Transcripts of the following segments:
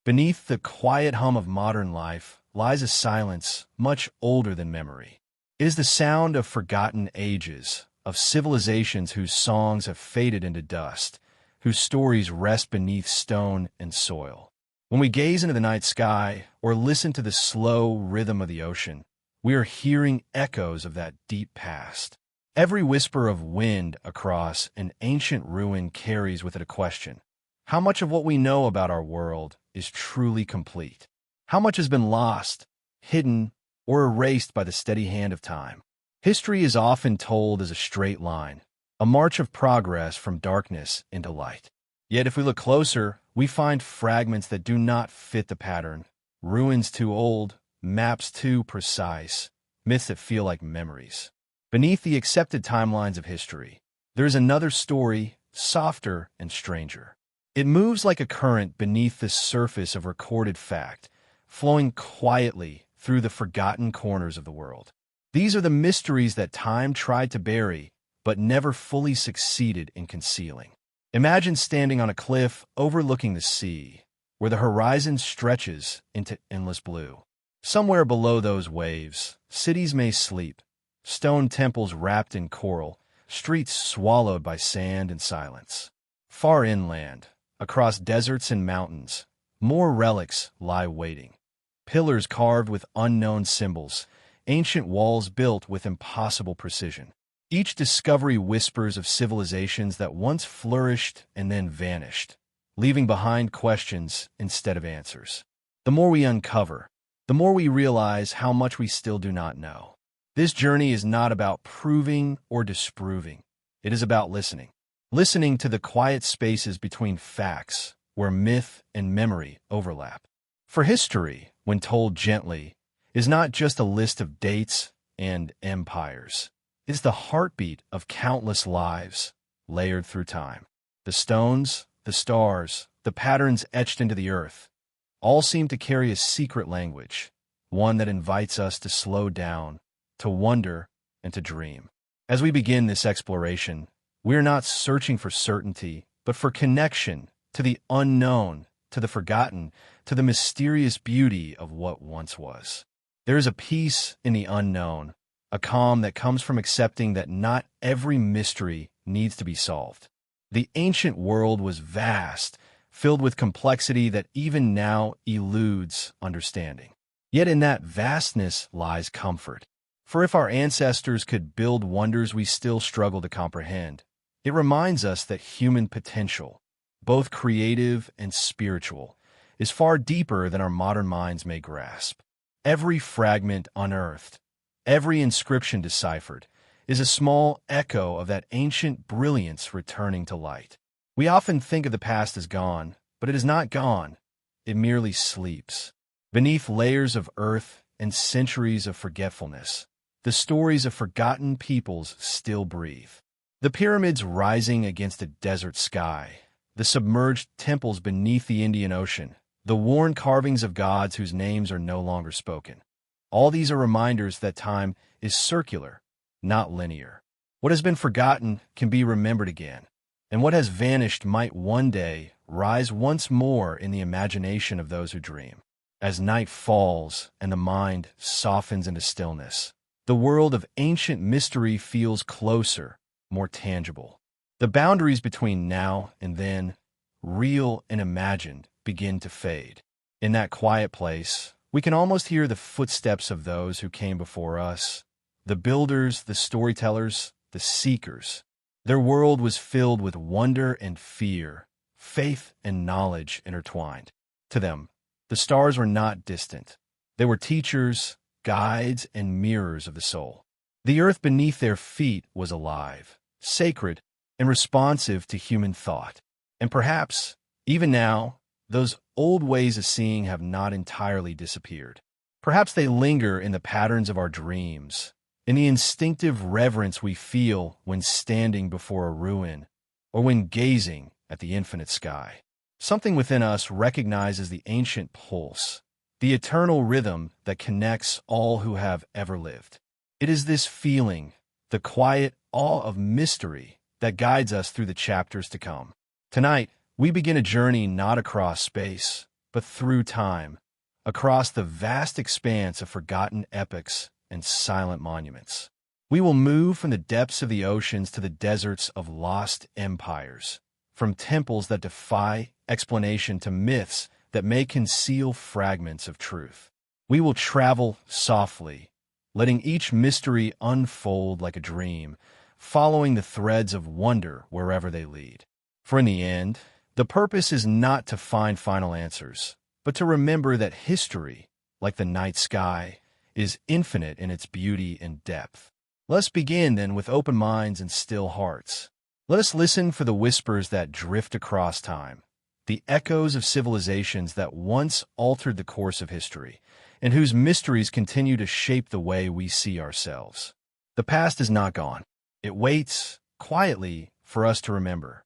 Beneath the quiet hum of modern life lies a silence much older than memory. It is the sound of forgotten ages, of civilizations whose songs have faded into dust, whose stories rest beneath stone and soil. When we gaze into the night sky or listen to the slow rhythm of the ocean, we are hearing echoes of that deep past. Every whisper of wind across an ancient ruin carries with it a question. How much of what we know about our world is truly complete? How much has been lost, hidden, or erased by the steady hand of time? History is often told as a straight line, a march of progress from darkness into light. Yet if we look closer, we find fragments that do not fit the pattern, ruins too old, maps too precise, myths that feel like memories. Beneath the accepted timelines of history, there is another story, softer and stranger. It moves like a current beneath the surface of recorded fact, flowing quietly through the forgotten corners of the world. These are the mysteries that time tried to bury, but never fully succeeded in concealing. Imagine standing on a cliff overlooking the sea, where the horizon stretches into endless blue. Somewhere below those waves, cities may sleep, stone temples wrapped in coral, streets swallowed by sand and silence. Far inland, across deserts and mountains, more relics lie waiting. Pillars carved with unknown symbols, ancient walls built with impossible precision. Each discovery whispers of civilizations that once flourished and then vanished, leaving behind questions instead of answers. The more we uncover, the more we realize how much we still do not know. This journey is not about proving or disproving. It is about listening. Listening to the quiet spaces between facts, where myth and memory overlap. For history, when told gently, is not just a list of dates and empires. It is the heartbeat of countless lives, layered through time. The stones, the stars, the patterns etched into the earth, all seem to carry a secret language, one that invites us to slow down, to wonder, and to dream. As we begin this exploration, we are not searching for certainty, but for connection to the unknown, to the forgotten, to the mysterious beauty of what once was. There is a peace in the unknown, a calm that comes from accepting that not every mystery needs to be solved. The ancient world was vast, filled with complexity that even now eludes understanding. Yet in that vastness lies comfort. For if our ancestors could build wonders we still struggle to comprehend, it reminds us that human potential, both creative and spiritual, is far deeper than our modern minds may grasp. Every fragment unearthed, every inscription deciphered, is a small echo of that ancient brilliance returning to light. We often think of the past as gone, but it is not gone. It merely sleeps. Beneath layers of earth and centuries of forgetfulness, the stories of forgotten peoples still breathe. The pyramids rising against a desert sky, the submerged temples beneath the Indian Ocean, the worn carvings of gods whose names are no longer spoken. All these are reminders that time is circular, not linear. What has been forgotten can be remembered again, and what has vanished might one day rise once more in the imagination of those who dream. As night falls and the mind softens into stillness, the world of ancient mystery feels closer, more tangible. The boundaries between now and then, real and imagined, begin to fade. In that quiet place, we can almost hear the footsteps of those who came before us, the builders, the storytellers, the seekers. Their world was filled with wonder and fear, faith and knowledge intertwined. To them, the stars were not distant. They were teachers, guides, and mirrors of the soul. The earth beneath their feet was alive, sacred, and responsive to human thought. And perhaps, even now, those old ways of seeing have not entirely disappeared. Perhaps they linger in the patterns of our dreams, in the instinctive reverence we feel when standing before a ruin, or when gazing at the infinite sky. Something within us recognizes the ancient pulse, the eternal rhythm that connects all who have ever lived. It is this feeling, the quiet awe of mystery, that guides us through the chapters to come. Tonight, we begin a journey not across space, but through time, across the vast expanse of forgotten epics and silent monuments. We will move from the depths of the oceans to the deserts of lost empires, from temples that defy explanation to myths that may conceal fragments of truth. We will travel softly, letting each mystery unfold like a dream, following the threads of wonder wherever they lead. For in the end, the purpose is not to find final answers, but to remember that history, like the night sky, is infinite in its beauty and depth. Let's begin, then, with open minds and still hearts. Let us listen for the whispers that drift across time, the echoes of civilizations that once altered the course of history, and whose mysteries continue to shape the way we see ourselves. The past is not gone. It waits, quietly, for us to remember.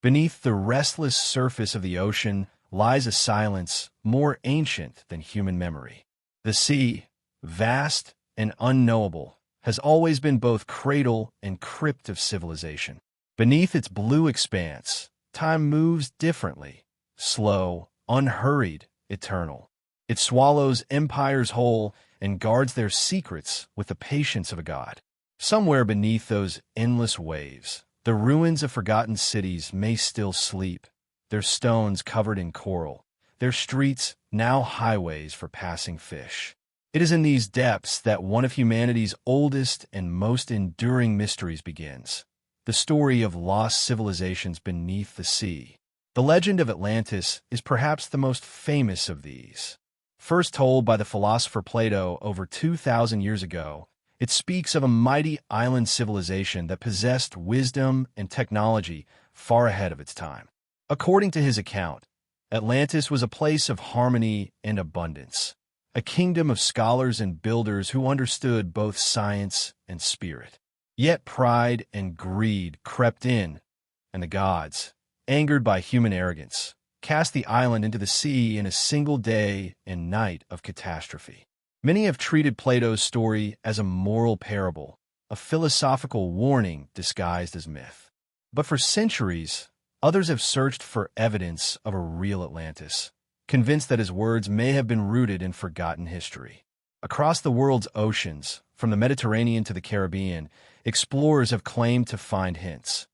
Beneath the restless surface of the ocean lies a silence more ancient than human memory. The sea, vast and unknowable, has always been both cradle and crypt of civilization. Beneath its blue expanse, time moves differently, slow, unhurried, eternal. It swallows empires whole and guards their secrets with the patience of a god. Somewhere beneath those endless waves, the ruins of forgotten cities may still sleep, their stones covered in coral, their streets now highways for passing fish. It is in these depths that one of humanity's oldest and most enduring mysteries begins, the story of lost civilizations beneath the sea. The legend of Atlantis is perhaps the most famous of these. First told by the philosopher Plato over 2,000 years ago, it speaks of a mighty island civilization that possessed wisdom and technology far ahead of its time. According to his account, Atlantis was a place of harmony and abundance, a kingdom of scholars and builders who understood both science and spirit. Yet pride and greed crept in, and the gods, angered by human arrogance, cast the island into the sea in a single day and night of catastrophe. Many have treated Plato's story as a moral parable, a philosophical warning disguised as myth. But for centuries, others have searched for evidence of a real Atlantis, convinced that his words may have been rooted in forgotten history. Across the world's oceans, from the Mediterranean to the Caribbean, explorers have claimed to find hints.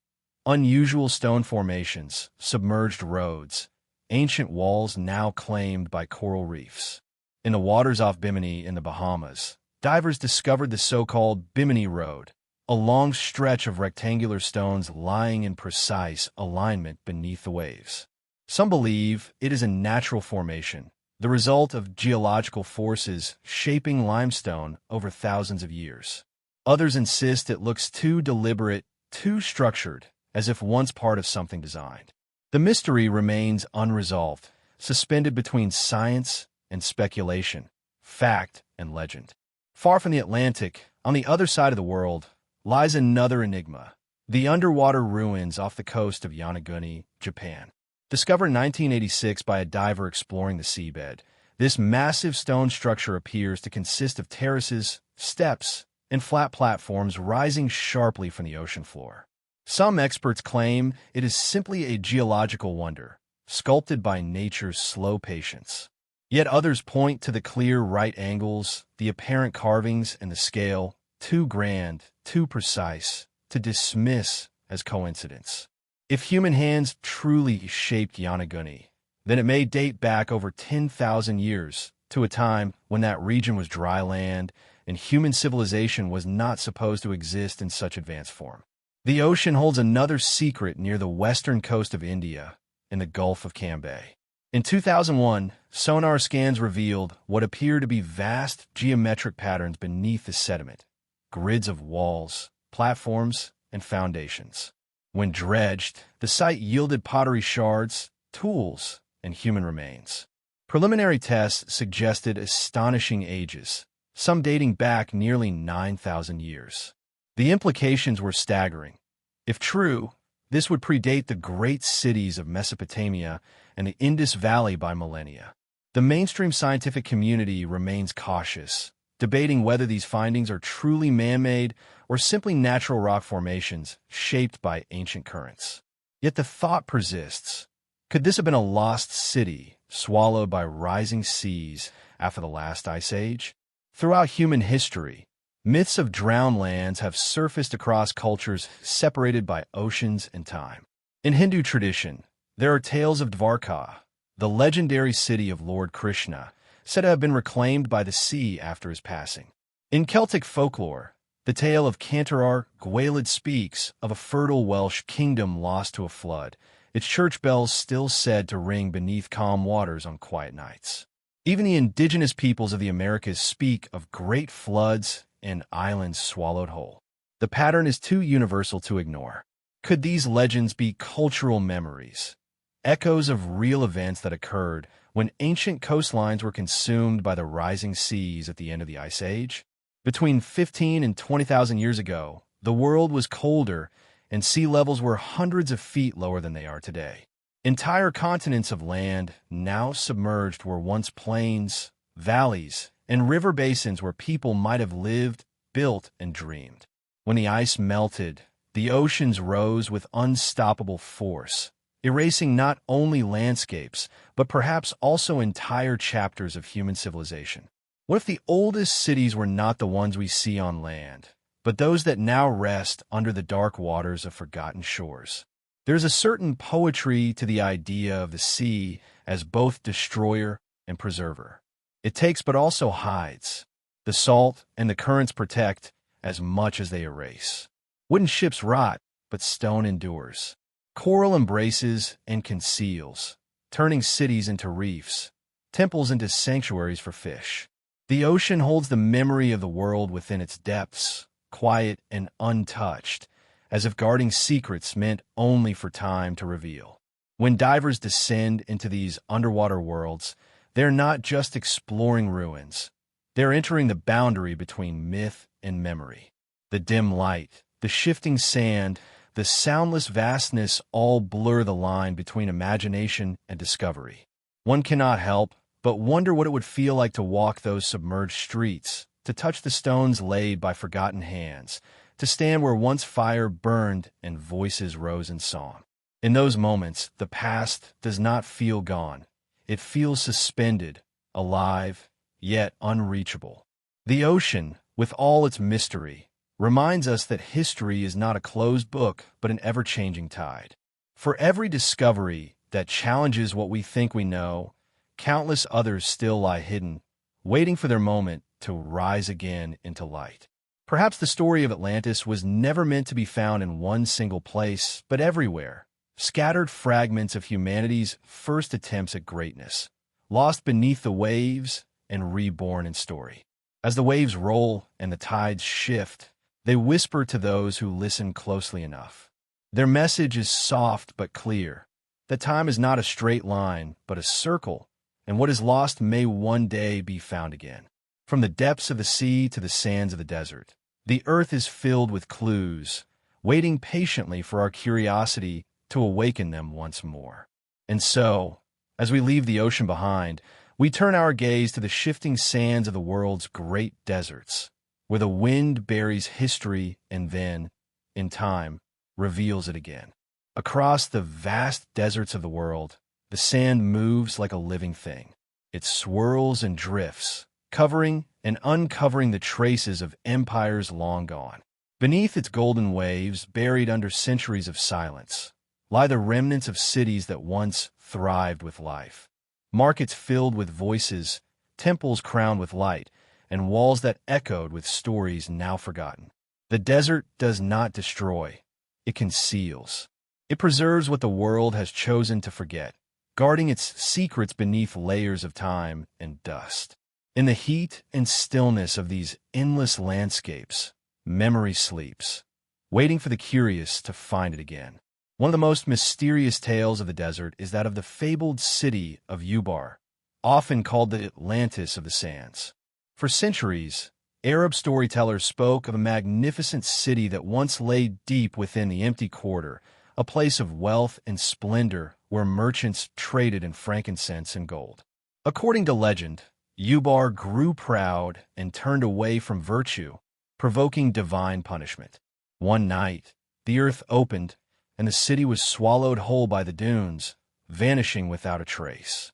Unusual stone formations, submerged roads, ancient walls now claimed by coral reefs. In the waters off Bimini in the Bahamas, divers discovered the so-called Bimini Road, a long stretch of rectangular stones lying in precise alignment beneath the waves. Some believe it is a natural formation, the result of geological forces shaping limestone over thousands of years. Others insist it looks too deliberate, too structured, as if once part of something designed. The mystery remains unresolved, suspended between science and speculation, fact and legend. Far from the Atlantic, on the other side of the world, lies another enigma, the underwater ruins off the coast of Yonaguni, Japan. Discovered in 1986 by a diver exploring the seabed, this massive stone structure appears to consist of terraces, steps, and flat platforms rising sharply from the ocean floor. Some experts claim it is simply a geological wonder, sculpted by nature's slow patience. Yet others point to the clear right angles, the apparent carvings, and the scale, too grand, too precise, to dismiss as coincidence. If human hands truly shaped Yonaguni, then it may date back over 10,000 years to a time when that region was dry land and human civilization was not supposed to exist in such advanced form. The ocean holds another secret near the western coast of India, in the Gulf of Cambay. In 2001, sonar scans revealed what appear to be vast geometric patterns beneath the sediment, grids of walls, platforms, and foundations. When dredged, the site yielded pottery shards, tools, and human remains. Preliminary tests suggested astonishing ages, some dating back nearly 9,000 years. The implications were staggering. If true, this would predate the great cities of Mesopotamia and the Indus Valley by millennia. The mainstream scientific community remains cautious, debating whether these findings are truly man-made or simply natural rock formations shaped by ancient currents. Yet the thought persists. Could this have been a lost city swallowed by rising seas after the last ice age? Throughout human history, myths of drowned lands have surfaced across cultures separated by oceans and time. In Hindu tradition, there are tales of Dvarka, the legendary city of Lord Krishna, said to have been reclaimed by the sea after his passing. In Celtic folklore, the tale of Cantorar Gwaelid speaks of a fertile Welsh kingdom lost to a flood, its church bells still said to ring beneath calm waters on quiet nights. Even the indigenous peoples of the Americas speak of great floods and islands swallowed whole. The pattern is too universal to ignore. Could these legends be cultural memories, echoes of real events that occurred when ancient coastlines were consumed by the rising seas at the end of the Ice Age? Between 15 and 20,000 years ago, the world was colder and sea levels were hundreds of feet lower than they are today. Entire continents of land, now submerged, were once plains, valleys, and river basins where people might have lived, built, and dreamed. When the ice melted, the oceans rose with unstoppable force, erasing not only landscapes, but perhaps also entire chapters of human civilization. What if the oldest cities were not the ones we see on land, but those that now rest under the dark waters of forgotten shores? There's a certain poetry to the idea of the sea as both destroyer and preserver. It takes but also hides. The salt and the currents protect as much as they erase. Wooden ships rot, but stone endures. Coral embraces and conceals, turning cities into reefs, temples into sanctuaries for fish. The ocean holds the memory of the world within its depths, quiet and untouched, as if guarding secrets meant only for time to reveal. When divers descend into these underwater worlds, they're not just exploring ruins. They're entering the boundary between myth and memory. The dim light, the shifting sand, the soundless vastness all blur the line between imagination and discovery. One cannot help but wonder what it would feel like to walk those submerged streets, to touch the stones laid by forgotten hands, to stand where once fire burned and voices rose in song. In those moments, the past does not feel gone. It feels suspended, alive, yet unreachable. The ocean, with all its mystery, reminds us that history is not a closed book, but an ever-changing tide. For every discovery that challenges what we think we know, countless others still lie hidden, waiting for their moment to rise again into light. Perhaps the story of Atlantis was never meant to be found in one single place, but everywhere. Scattered fragments of humanity's first attempts at greatness, lost beneath the waves and reborn in story. As the waves roll and the tides shift, they whisper to those who listen closely enough. Their message is soft but clear, that time is not a straight line, but a circle, and what is lost may one day be found again. From the depths of the sea to the sands of the desert, the earth is filled with clues, waiting patiently for our curiosity to awaken them once more. And so, as we leave the ocean behind, we turn our gaze to the shifting sands of the world's great deserts, where the wind buries history and then, in time, reveals it again. Across the vast deserts of the world, the sand moves like a living thing. It swirls and drifts, covering and uncovering the traces of empires long gone. Beneath its golden waves, buried under centuries of silence, lie the remnants of cities that once thrived with life. Markets filled with voices, temples crowned with light, and walls that echoed with stories now forgotten. The desert does not destroy, it conceals. It preserves what the world has chosen to forget, guarding its secrets beneath layers of time and dust. In the heat and stillness of these endless landscapes, memory sleeps, waiting for the curious to find it again. One of the most mysterious tales of the desert is that of the fabled city of Ubar, often called the Atlantis of the sands. For centuries, Arab storytellers spoke of a magnificent city that once lay deep within the empty quarter, a place of wealth and splendor where merchants traded in frankincense and gold. According to legend, Ubar grew proud and turned away from virtue, provoking divine punishment. One night, the earth opened, and the city was swallowed whole by the dunes, vanishing without a trace.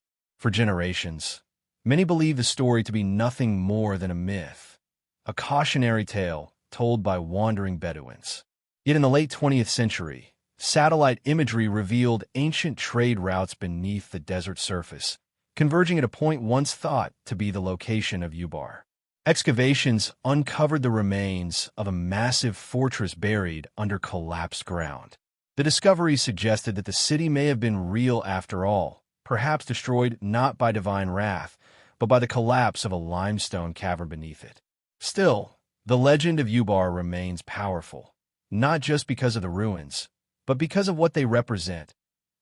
For generations, many believe the story to be nothing more than a myth, a cautionary tale told by wandering Bedouins. Yet in the late 20th century, satellite imagery revealed ancient trade routes beneath the desert surface, converging at a point once thought to be the location of Ubar. Excavations uncovered the remains of a massive fortress buried under collapsed ground. The discovery suggested that the city may have been real after all, perhaps destroyed not by divine wrath, but by the collapse of a limestone cavern beneath it. Still, the legend of Ubar remains powerful, not just because of the ruins, but because of what they represent,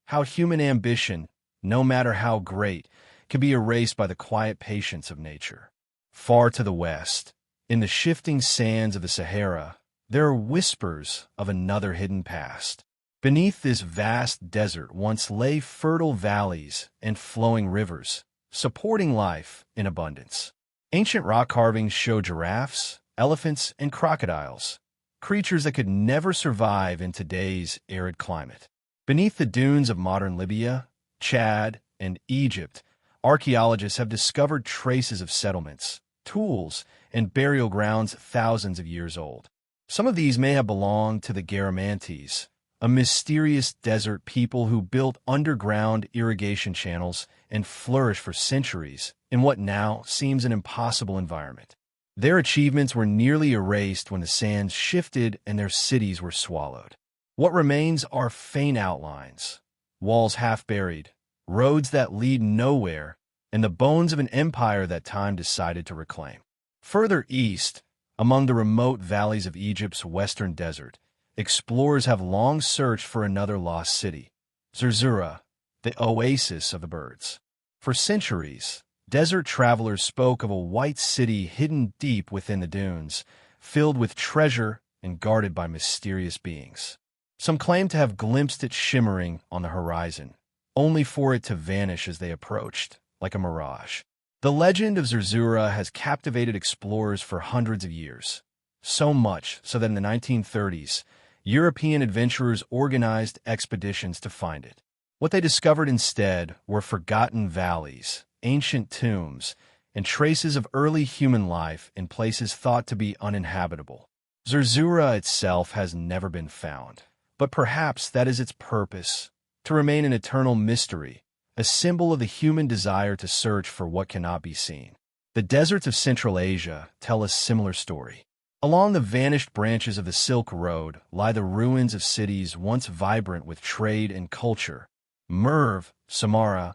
how human ambition, no matter how great, can be erased by the quiet patience of nature. Far to the west, in the shifting sands of the Sahara, there are whispers of another hidden past. Beneath this vast desert once lay fertile valleys and flowing rivers, supporting life in abundance. Ancient rock carvings show giraffes, elephants, and crocodiles, creatures that could never survive in today's arid climate. Beneath the dunes of modern Libya, Chad, and Egypt, archaeologists have discovered traces of settlements, tools, and burial grounds thousands of years old. Some of these may have belonged to the Garamantes, a mysterious desert people who built underground irrigation channels and flourished for centuries in what now seems an impossible environment. Their achievements were nearly erased when the sands shifted and their cities were swallowed. What remains are faint outlines, walls half buried, roads that lead nowhere, and the bones of an empire that time decided to reclaim. Further east, among the remote valleys of Egypt's western desert, explorers have long searched for another lost city, Zerzura, the oasis of the birds. For centuries, desert travelers spoke of a white city hidden deep within the dunes, filled with treasure and guarded by mysterious beings. Some claim to have glimpsed it shimmering on the horizon, only for it to vanish as they approached, like a mirage. The legend of Zerzura has captivated explorers for hundreds of years, so much so that in the 1930s, European adventurers organized expeditions to find it. What they discovered instead were forgotten valleys, ancient tombs, and traces of early human life in places thought to be uninhabitable. Zerzura itself has never been found, but perhaps that is its purpose, to remain an eternal mystery, a symbol of the human desire to search for what cannot be seen. The deserts of Central Asia tell a similar story. Along the vanished branches of the Silk Road lie the ruins of cities once vibrant with trade and culture: Merv, Samarra,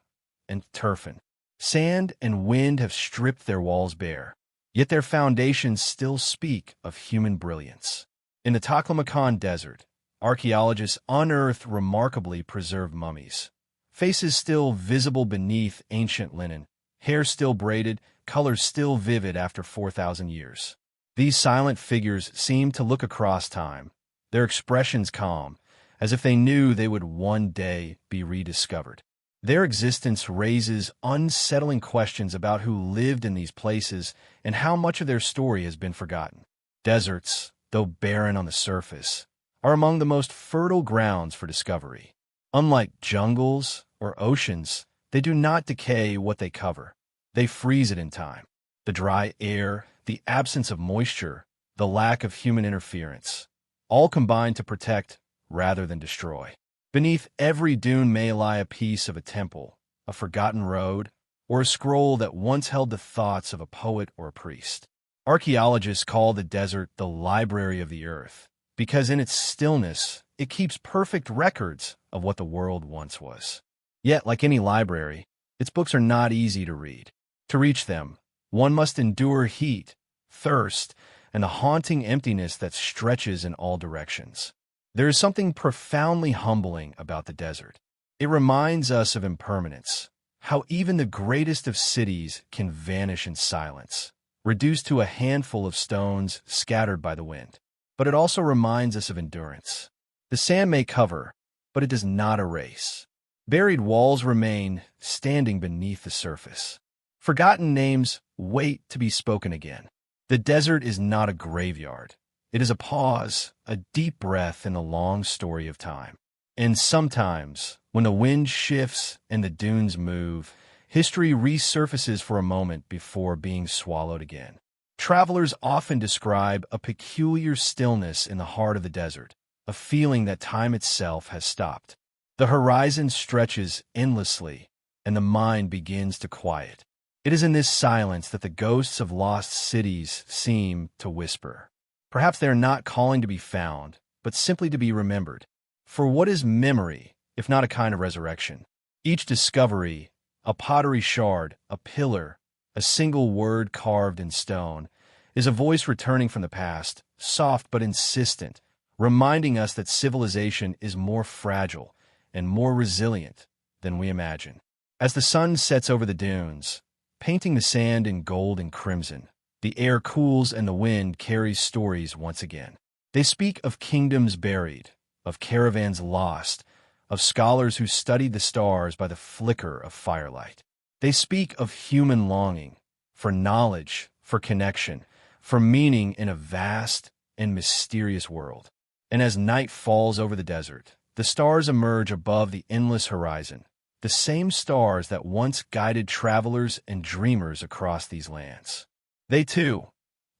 and Turfan. Sand and wind have stripped their walls bare, yet their foundations still speak of human brilliance. In the Taklamakan Desert, archaeologists unearthed remarkably preserved mummies, faces still visible beneath ancient linen, hair still braided, colors still vivid after 4,000 years. These silent figures seem to look across time, their expressions calm, as if they knew they would one day be rediscovered. Their existence raises unsettling questions about who lived in these places and how much of their story has been forgotten. Deserts, though barren on the surface, are among the most fertile grounds for discovery. Unlike jungles or oceans, they do not decay what they cover. They freeze it in time. The dry air, the absence of moisture, the lack of human interference, all combine to protect rather than destroy. Beneath every dune may lie a piece of a temple, a forgotten road, or a scroll that once held the thoughts of a poet or a priest. Archaeologists call the desert the library of the earth, because in its stillness, it keeps perfect records of what the world once was. Yet, like any library, its books are not easy to read. To reach them, one must endure heat, thirst, and the haunting emptiness that stretches in all directions. There is something profoundly humbling about the desert. It reminds us of impermanence, how even the greatest of cities can vanish in silence, reduced to a handful of stones scattered by the wind. But it also reminds us of endurance. The sand may cover, but it does not erase. Buried walls remain, standing beneath the surface. Forgotten names wait to be spoken again. The desert is not a graveyard. It is a pause, a deep breath in the long story of time. And sometimes, when the wind shifts and the dunes move, history resurfaces for a moment before being swallowed again. Travelers often describe a peculiar stillness in the heart of the desert, a feeling that time itself has stopped. The horizon stretches endlessly, and the mind begins to quiet. It is in this silence that the ghosts of lost cities seem to whisper. Perhaps they are not calling to be found, but simply to be remembered. For what is memory, if not a kind of resurrection? Each discovery, a pottery shard, a pillar, a single word carved in stone, is a voice returning from the past, soft but insistent, reminding us that civilization is more fragile and more resilient than we imagine. As the sun sets over the dunes, painting the sand in gold and crimson, the air cools and the wind carries stories once again. They speak of kingdoms buried, of caravans lost, of scholars who studied the stars by the flicker of firelight. They speak of human longing, for knowledge, for connection, for meaning in a vast and mysterious world. And as night falls over the desert, the stars emerge above the endless horizon, the same stars that once guided travelers and dreamers across these lands. They, too,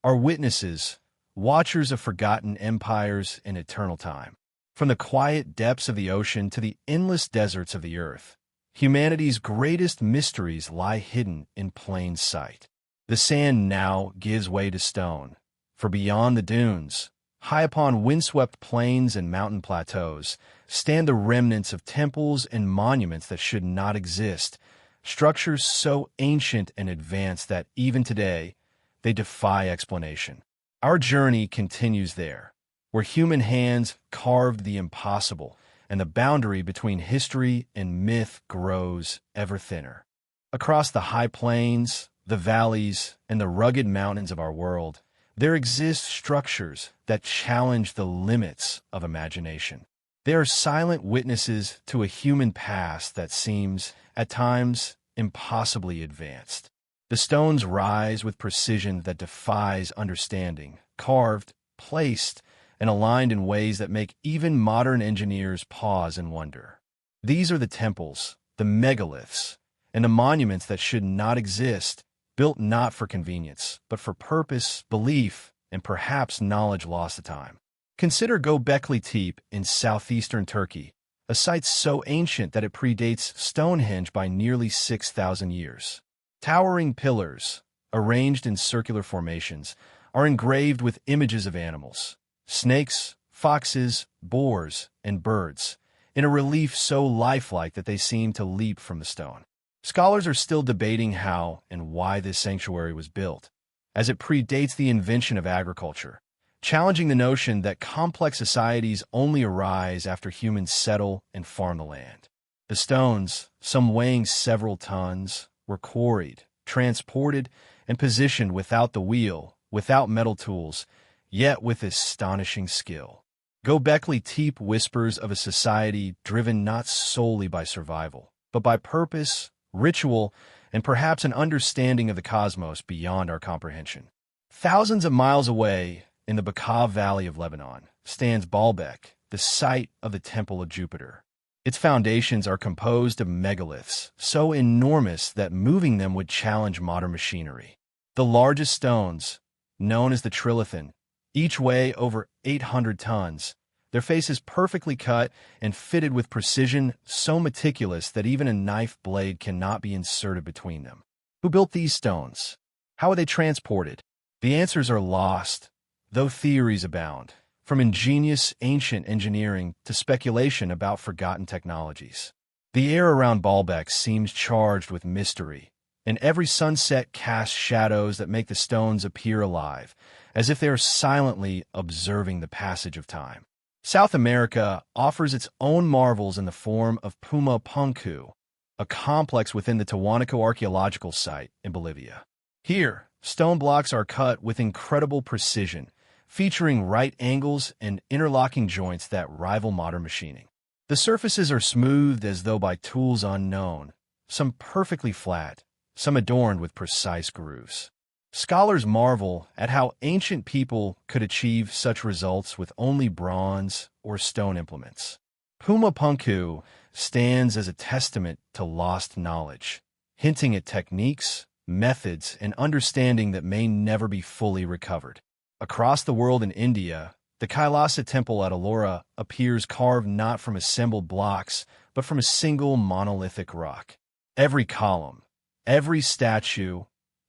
are witnesses, watchers of forgotten empires in eternal time. From the quiet depths of the ocean to the endless deserts of the earth, humanity's greatest mysteries lie hidden in plain sight. The sand now gives way to stone, for beyond the dunes, high upon windswept plains and mountain plateaus, stand the remnants of temples and monuments that should not exist, structures so ancient and advanced that even today, they defy explanation. Our journey continues there, where human hands carved the impossible, and the boundary between history and myth grows ever thinner. Across the high plains, the valleys, and the rugged mountains of our world, there exist structures that challenge the limits of imagination. They are silent witnesses to a human past that seems, at times, impossibly advanced. The stones rise with precision that defies understanding, carved, placed, and aligned in ways that make even modern engineers pause and wonder. These are the temples, the megaliths, and the monuments that should not exist, built not for convenience, but for purpose, belief, and perhaps knowledge lost to time. Consider Göbekli Tepe in southeastern Turkey, a site so ancient that it predates Stonehenge by nearly 6,000 years. Towering pillars, arranged in circular formations, are engraved with images of animals, snakes, foxes, boars, and birds, in a relief so lifelike that they seem to leap from the stone. Scholars are still debating how and why this sanctuary was built, as it predates the invention of agriculture, challenging the notion that complex societies only arise after humans settle and farm the land. The stones, some weighing several tons, were quarried, transported, and positioned without the wheel, without metal tools, yet with astonishing skill. Göbekli Tepe whispers of a society driven not solely by survival, but by purpose, ritual, and perhaps an understanding of the cosmos beyond our comprehension. Thousands of miles away, in the Bekaa Valley of Lebanon, stands Baalbek, the site of the Temple of Jupiter. Its foundations are composed of megaliths, so enormous that moving them would challenge modern machinery. The largest stones, known as the trilithon, each weigh over 800 tons. Their faces perfectly cut and fitted with precision so meticulous that even a knife blade cannot be inserted between them. Who built these stones? How are they transported? The answers are lost, though theories abound, from ingenious ancient engineering to speculation about forgotten technologies. The air around Baalbek seems charged with mystery, and every sunset casts shadows that make the stones appear alive, as if they are silently observing the passage of time. South America offers its own marvels in the form of Puma Punku, a complex within the Tiwanaku archaeological site in Bolivia. Here, stone blocks are cut with incredible precision, featuring right angles and interlocking joints that rival modern machining. The surfaces are smoothed as though by tools unknown, some perfectly flat, some adorned with precise grooves. Scholars marvel at how ancient people could achieve such results with only bronze or stone implements. Puma Punku stands as a testament to lost knowledge, hinting at techniques, methods, and understanding that may never be fully recovered. Across the world in India, the Kailasa temple at Ellora appears carved not from assembled blocks, but from a single monolithic rock. Every column, every statue,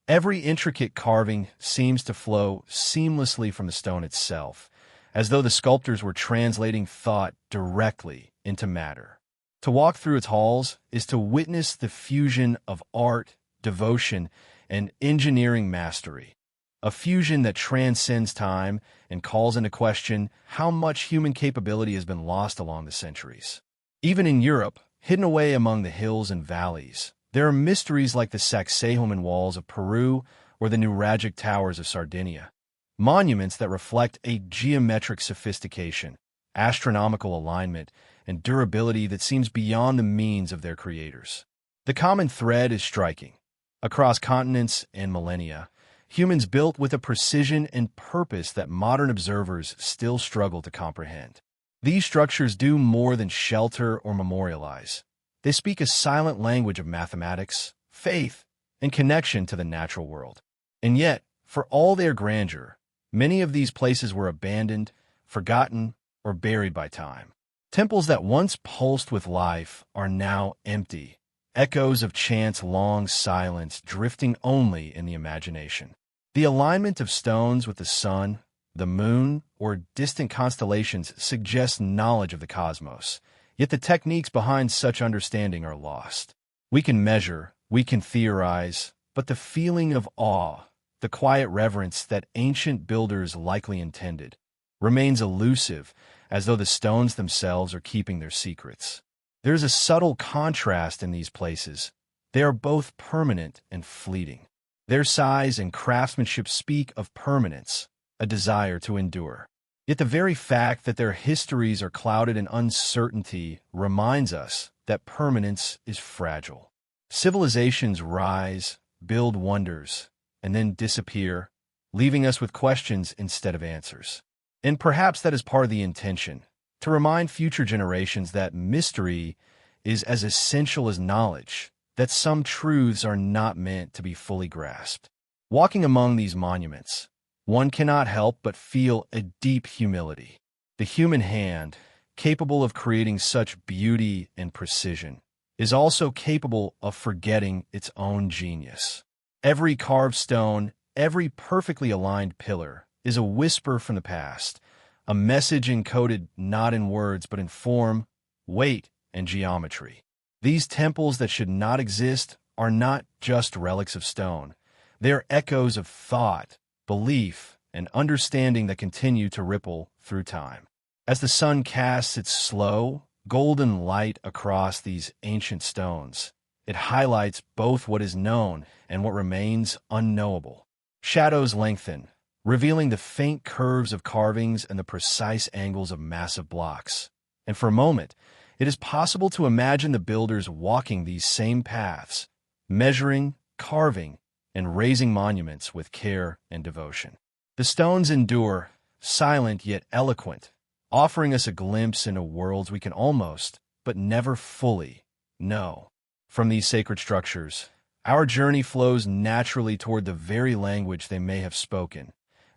every intricate carving seems to flow seamlessly from the stone itself, as though the sculptors were translating thought directly into matter. To walk through its halls is to witness the fusion of art, devotion, and engineering mastery, a fusion that transcends time and calls into question how much human capability has been lost along the centuries. Even in Europe, hidden away among the hills and valleys, there are mysteries like the Sacsayhuaman walls of Peru or the Nuragic towers of Sardinia, monuments that reflect a geometric sophistication, astronomical alignment, and durability that seems beyond the means of their creators. The common thread is striking. Across continents and millennia, humans built with a precision and purpose that modern observers still struggle to comprehend. These structures do more than shelter or memorialize. They speak a silent language of mathematics, faith, and connection to the natural world. And yet, for all their grandeur, many of these places were abandoned, forgotten, or buried by time. Temples that once pulsed with life are now empty, echoes of chant's long silence drifting only in the imagination. The alignment of stones with the sun, the moon, or distant constellations suggests knowledge of the cosmos, yet the techniques behind such understanding are lost. We can measure, we can theorize, but the feeling of awe, the quiet reverence that ancient builders likely intended, remains elusive, as though the stones themselves are keeping their secrets. There's a subtle contrast in these places. They are both permanent and fleeting. Their size and craftsmanship speak of permanence, a desire to endure. Yet the very fact that their histories are clouded in uncertainty reminds us that permanence is fragile. Civilizations rise, build wonders, and then disappear, leaving us with questions instead of answers. And perhaps that is part of the intention, to remind future generations that mystery is as essential as knowledge, that some truths are not meant to be fully grasped. Walking among these monuments, one cannot help but feel a deep humility. The human hand, capable of creating such beauty and precision, is also capable of forgetting its own genius. Every carved stone, every perfectly aligned pillar, is a whisper from the past, a message encoded not in words but in form, weight, and geometry. These temples that should not exist are not just relics of stone. They are echoes of thought, belief, and understanding that continue to ripple through time. As the sun casts its slow, golden light across these ancient stones, it highlights both what is known and what remains unknowable. Shadows lengthen, revealing the faint curves of carvings and the precise angles of massive blocks. And for a moment, it is possible to imagine the builders walking these same paths, measuring, carving, and raising monuments with care and devotion. The stones endure, silent yet eloquent, offering us a glimpse into worlds we can almost, but never fully, know. From these sacred structures, our journey flows naturally toward the very language they may have spoken,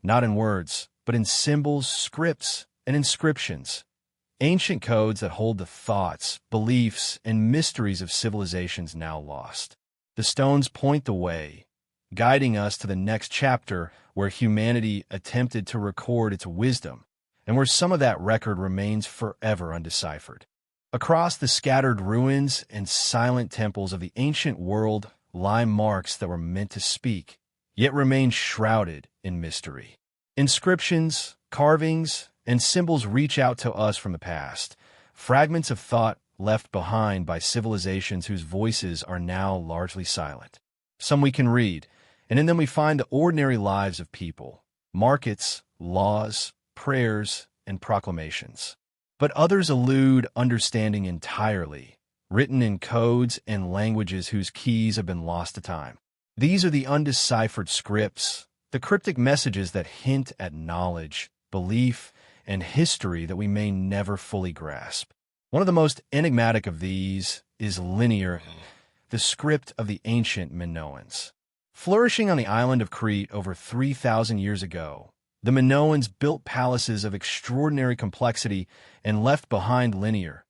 not in words, but in symbols, scripts, and inscriptions, ancient codes that hold the thoughts, beliefs, and mysteries of civilizations now lost. The stones point the way, guiding us to the next chapter where humanity attempted to record its wisdom, and where some of that record remains forever undeciphered. Across the scattered ruins and silent temples of the ancient world lie marks that were meant to speak, yet remain shrouded in mystery. Inscriptions, carvings, and symbols reach out to us from the past, fragments of thought left behind by civilizations whose voices are now largely silent. Some we can read, and in them we find the ordinary lives of people, markets, laws, prayers, and proclamations. But others elude understanding entirely, written in codes and languages whose keys have been lost to time. These are the undeciphered scripts, the cryptic messages that hint at knowledge, belief, and history that we may never fully grasp. One of the most enigmatic of these is linear. the script of the ancient Minoans. Flourishing on the island of Crete over 3,000 years ago, the Minoans built palaces of extraordinary complexity and left behind linear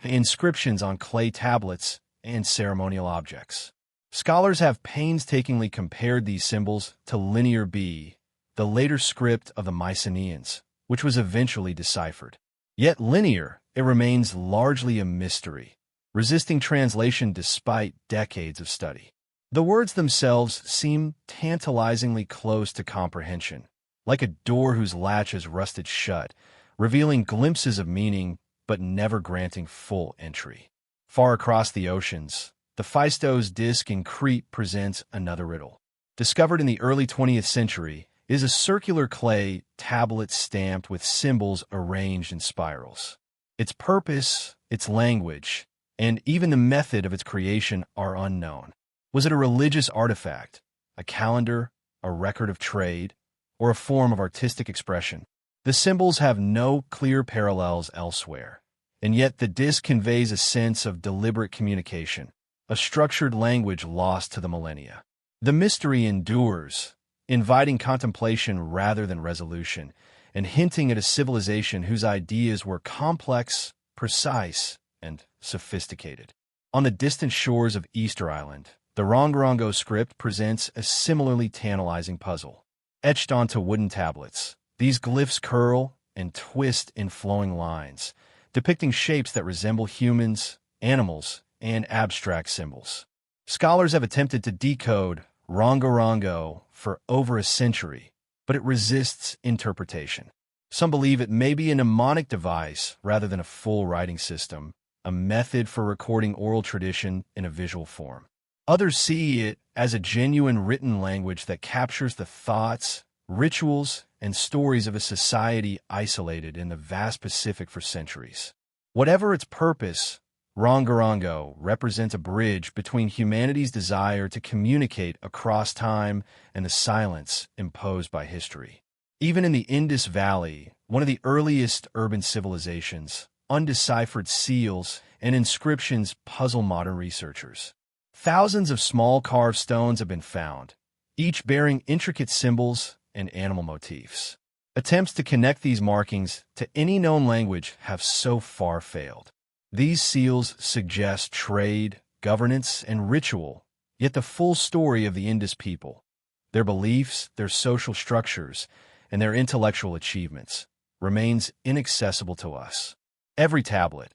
inscriptions on clay tablets and ceremonial objects. Scholars have painstakingly compared these symbols to Linear B, the later script of the Mycenaeans, which was eventually deciphered. Yet linear, it remains largely a mystery, resisting translation despite decades of study. The words themselves seem tantalizingly close to comprehension, like a door whose latch is rusted shut, revealing glimpses of meaning but never granting full entry. Far across the oceans, the Phaistos disk in Crete presents another riddle. Discovered in the early 20th century, it is a circular clay tablet stamped with symbols arranged in spirals. Its purpose, its language, and even the method of its creation are unknown. Was it a religious artifact, a calendar, a record of trade, or a form of artistic expression? The symbols have no clear parallels elsewhere, and yet the disc conveys a sense of deliberate communication, a structured language lost to the millennia. The mystery endures, inviting contemplation rather than resolution, and hinting at a civilization whose ideas were complex, precise, and sophisticated. On the distant shores of Easter Island, the Rongorongo script presents a similarly tantalizing puzzle. Etched onto wooden tablets, these glyphs curl and twist in flowing lines, depicting shapes that resemble humans, animals, and abstract symbols. Scholars have attempted to decode Rongorongo for over a century, but it resists interpretation. Some believe it may be a mnemonic device rather than a full writing system, a method for recording oral tradition in a visual form. Others see it as a genuine written language that captures the thoughts, rituals, and stories of a society isolated in the vast Pacific for centuries. Whatever its purpose, Rongorongo represents a bridge between humanity's desire to communicate across time and the silence imposed by history. Even in the Indus Valley, one of the earliest urban civilizations, undeciphered seals and inscriptions puzzle modern researchers. Thousands of small carved stones have been found, each bearing intricate symbols and animal motifs. Attempts to connect these markings to any known language have so far failed. These seals suggest trade, governance, and ritual, yet the full story of the Indus people, their beliefs, their social structures, and their intellectual achievements, remains inaccessible to us. Every tablet,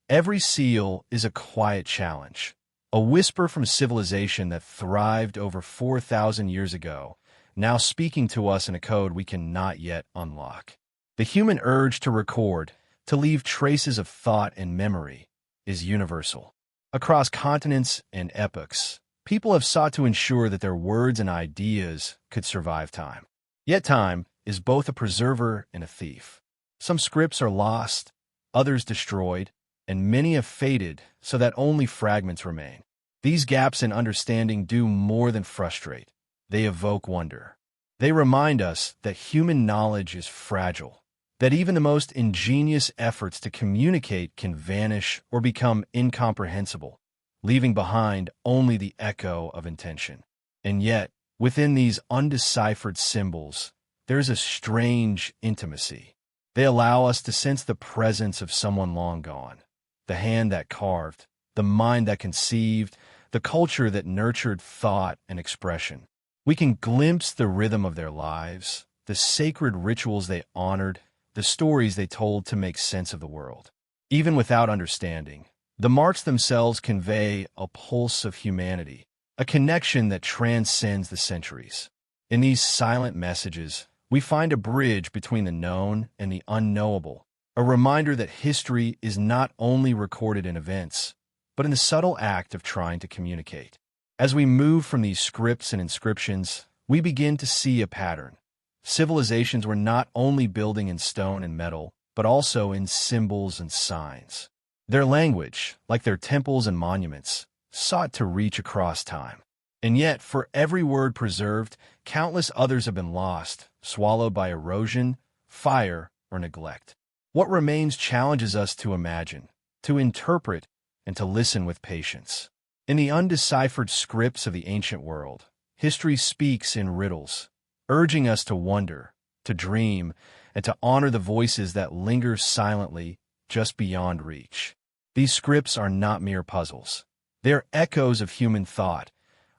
every seal is a quiet challenge, a whisper from civilization that thrived over 4,000 years ago, now speaking to us in a code we cannot yet unlock. The human urge to record, to leave traces of thought and memory, is universal. Across continents and epochs, people have sought to ensure that their words and ideas could survive time. Yet time is both a preserver and a thief. Some scripts are lost, others destroyed, and many have faded so that only fragments remain. These gaps in understanding do more than frustrate. They evoke wonder. They remind us that human knowledge is fragile, that even the most ingenious efforts to communicate can vanish or become incomprehensible, leaving behind only the echo of intention. And yet, within these undeciphered symbols, there's a strange intimacy. They allow us to sense the presence of someone long gone, the hand that carved, the mind that conceived, the culture that nurtured thought and expression. We can glimpse the rhythm of their lives, the sacred rituals they honored, the stories they told to make sense of the world. Even without understanding, the marks themselves convey a pulse of humanity, a connection that transcends the centuries. In these silent messages, we find a bridge between the known and the unknowable, a reminder that history is not only recorded in events, but in the subtle act of trying to communicate. As we move from these scripts and inscriptions, we begin to see a pattern. Civilizations were not only building in stone and metal, but also in symbols and signs. Their language, like their temples and monuments, sought to reach across time. And yet, for every word preserved, countless others have been lost, swallowed by erosion, fire, or neglect. What remains challenges us to imagine, to interpret, and to listen with patience. In the undeciphered scripts of the ancient world, history speaks in riddles, urging us to wonder, to dream, and to honor the voices that linger silently just beyond reach. These scripts are not mere puzzles. They are echoes of human thought,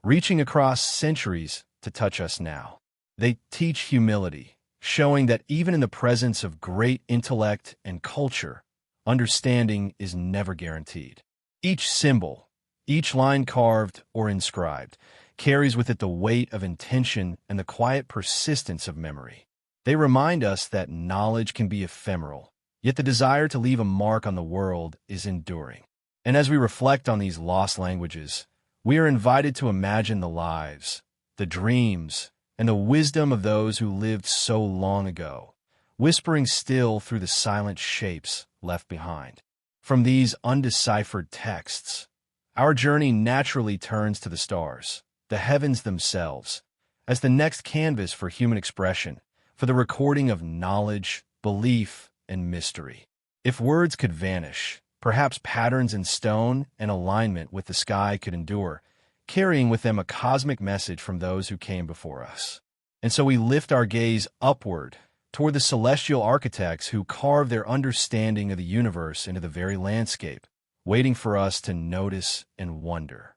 reaching across centuries to touch us now. They teach humility, showing that even in the presence of great intellect and culture, understanding is never guaranteed. Each symbol, each line carved or inscribed, carries with it the weight of intention and the quiet persistence of memory. They remind us that knowledge can be ephemeral, yet the desire to leave a mark on the world is enduring. And as we reflect on these lost languages, we are invited to imagine the lives, the dreams, and the wisdom of those who lived so long ago, whispering still through the silent shapes left behind. From these undeciphered texts, our journey naturally turns to the stars, the heavens themselves, as the next canvas for human expression, for the recording of knowledge, belief, and mystery. If words could vanish, perhaps patterns in stone and alignment with the sky could endure, carrying with them a cosmic message from those who came before us. And so we lift our gaze upward toward the celestial architects who carved their understanding of the universe into the very landscape, waiting for us to notice and wonder.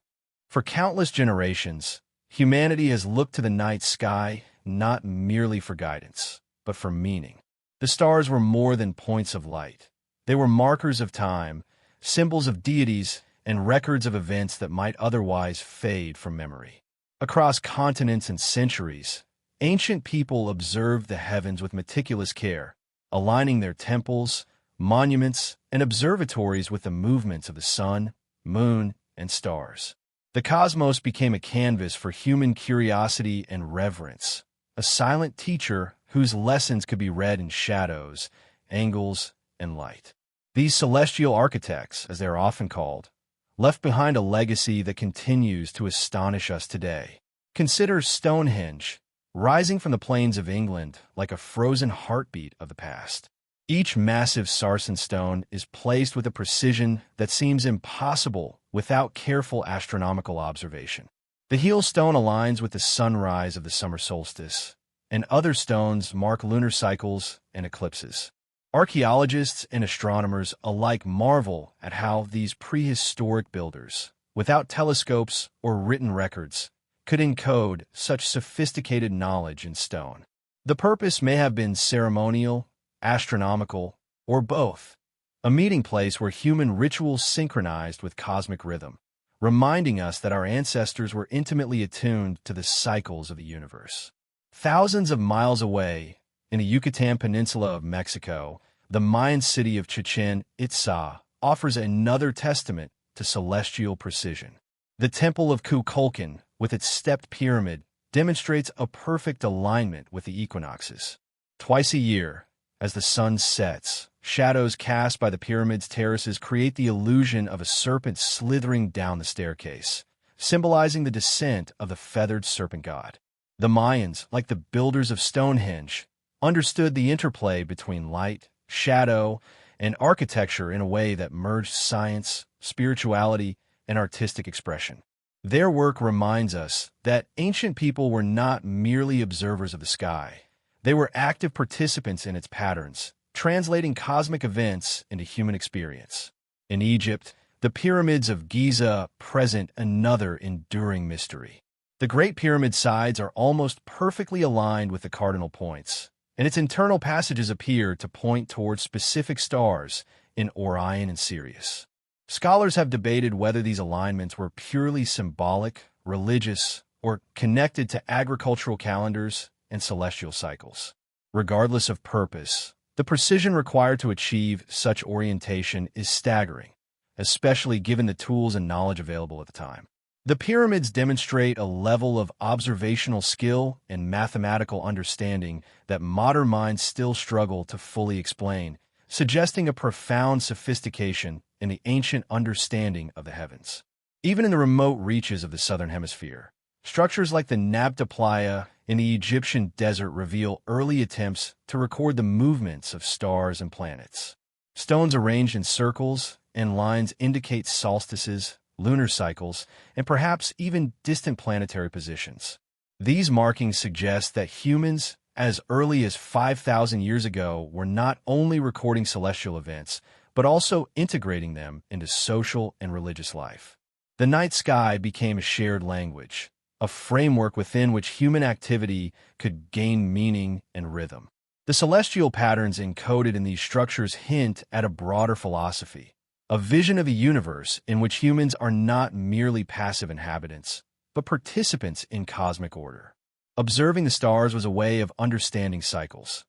For countless generations, humanity has looked to the night sky not merely for guidance, but for meaning. The stars were more than points of light. They were markers of time, symbols of deities, and records of events that might otherwise fade from memory. Across continents and centuries, ancient people observed the heavens with meticulous care, aligning their temples, monuments, and observatories with the movements of the sun, moon, and stars. The cosmos became a canvas for human curiosity and reverence, a silent teacher whose lessons could be read in shadows, angles, and light. These celestial architects, as they are often called, left behind a legacy that continues to astonish us today. Consider Stonehenge, rising from the plains of England like a frozen heartbeat of the past. Each massive sarsen stone is placed with a precision that seems impossible without careful astronomical observation. The heel stone aligns with the sunrise of the summer solstice, and other stones mark lunar cycles and eclipses. Archaeologists and astronomers alike marvel at how these prehistoric builders, without telescopes or written records, could encode such sophisticated knowledge in stone. The purpose may have been ceremonial, astronomical, or both, a meeting place where human rituals synchronized with cosmic rhythm, reminding us that our ancestors were intimately attuned to the cycles of the universe. Thousands of miles away, in the Yucatan Peninsula of Mexico, the Mayan city of Chichen Itza offers another testament to celestial precision. The Temple of Kukulkan, with its stepped pyramid, demonstrates a perfect alignment with the equinoxes. Twice a year, as the sun sets, shadows cast by the pyramid's terraces create the illusion of a serpent slithering down the staircase, symbolizing the descent of the feathered serpent god. The Mayans, like the builders of Stonehenge, understood the interplay between light, shadow, and architecture in a way that merged science, spirituality, and artistic expression. Their work reminds us that ancient people were not merely observers of the sky. They were active participants in its patterns, translating cosmic events into human experience. In Egypt, the pyramids of Giza present another enduring mystery. The Great Pyramid sides are almost perfectly aligned with the cardinal points, and its internal passages appear to point towards specific stars in Orion and Sirius. Scholars have debated whether these alignments were purely symbolic, religious, or connected to agricultural calendars and celestial cycles. Regardless of purpose, the precision required to achieve such orientation is staggering, especially given the tools and knowledge available at the time. The pyramids demonstrate a level of observational skill and mathematical understanding that modern minds still struggle to fully explain, suggesting a profound sophistication in the ancient understanding of the heavens. Even in the remote reaches of the southern hemisphere, structures like the Nabta Playa in the Egyptian desert reveal early attempts to record the movements of stars and planets. Stones arranged in circles and lines indicate solstices, lunar cycles, and perhaps even distant planetary positions. These markings suggest that humans, as early as 5,000 years ago, were not only recording celestial events, but also integrating them into social and religious life. The night sky became a shared language, a framework within which human activity could gain meaning and rhythm. The celestial patterns encoded in these structures hint at a broader philosophy, a vision of a universe in which humans are not merely passive inhabitants, but participants in cosmic order. Observing the stars was a way of understanding cycles,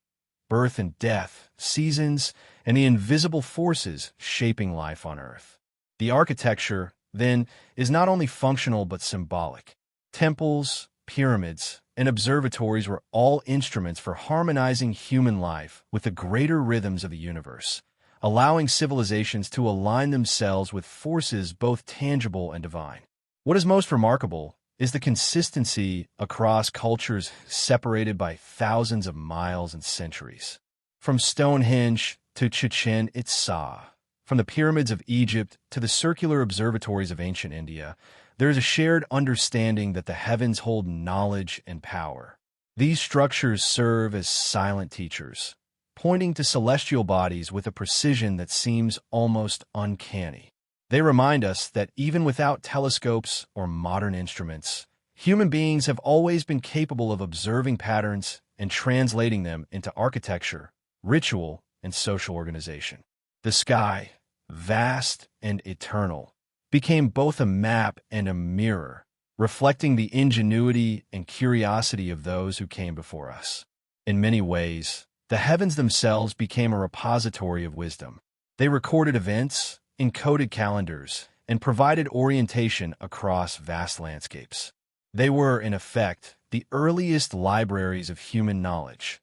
birth and death, seasons, and the invisible forces shaping life on Earth. The architecture, then, is not only functional but symbolic. Temples, pyramids, and observatories were all instruments for harmonizing human life with the greater rhythms of the universe, allowing civilizations to align themselves with forces both tangible and divine. What is most remarkable is the consistency across cultures separated by thousands of miles and centuries. From Stonehenge to Chichen Itza, from the pyramids of Egypt to the circular observatories of ancient India, there is a shared understanding that the heavens hold knowledge and power. These structures serve as silent teachers, pointing to celestial bodies with a precision that seems almost uncanny. They remind us that even without telescopes or modern instruments, human beings have always been capable of observing patterns and translating them into architecture, ritual, and social organization. The sky, vast and eternal, became both a map and a mirror, reflecting the ingenuity and curiosity of those who came before us. In many ways, the heavens themselves became a repository of wisdom. They recorded events, encoded calendars, and provided orientation across vast landscapes. They were, in effect, the earliest libraries of human knowledge,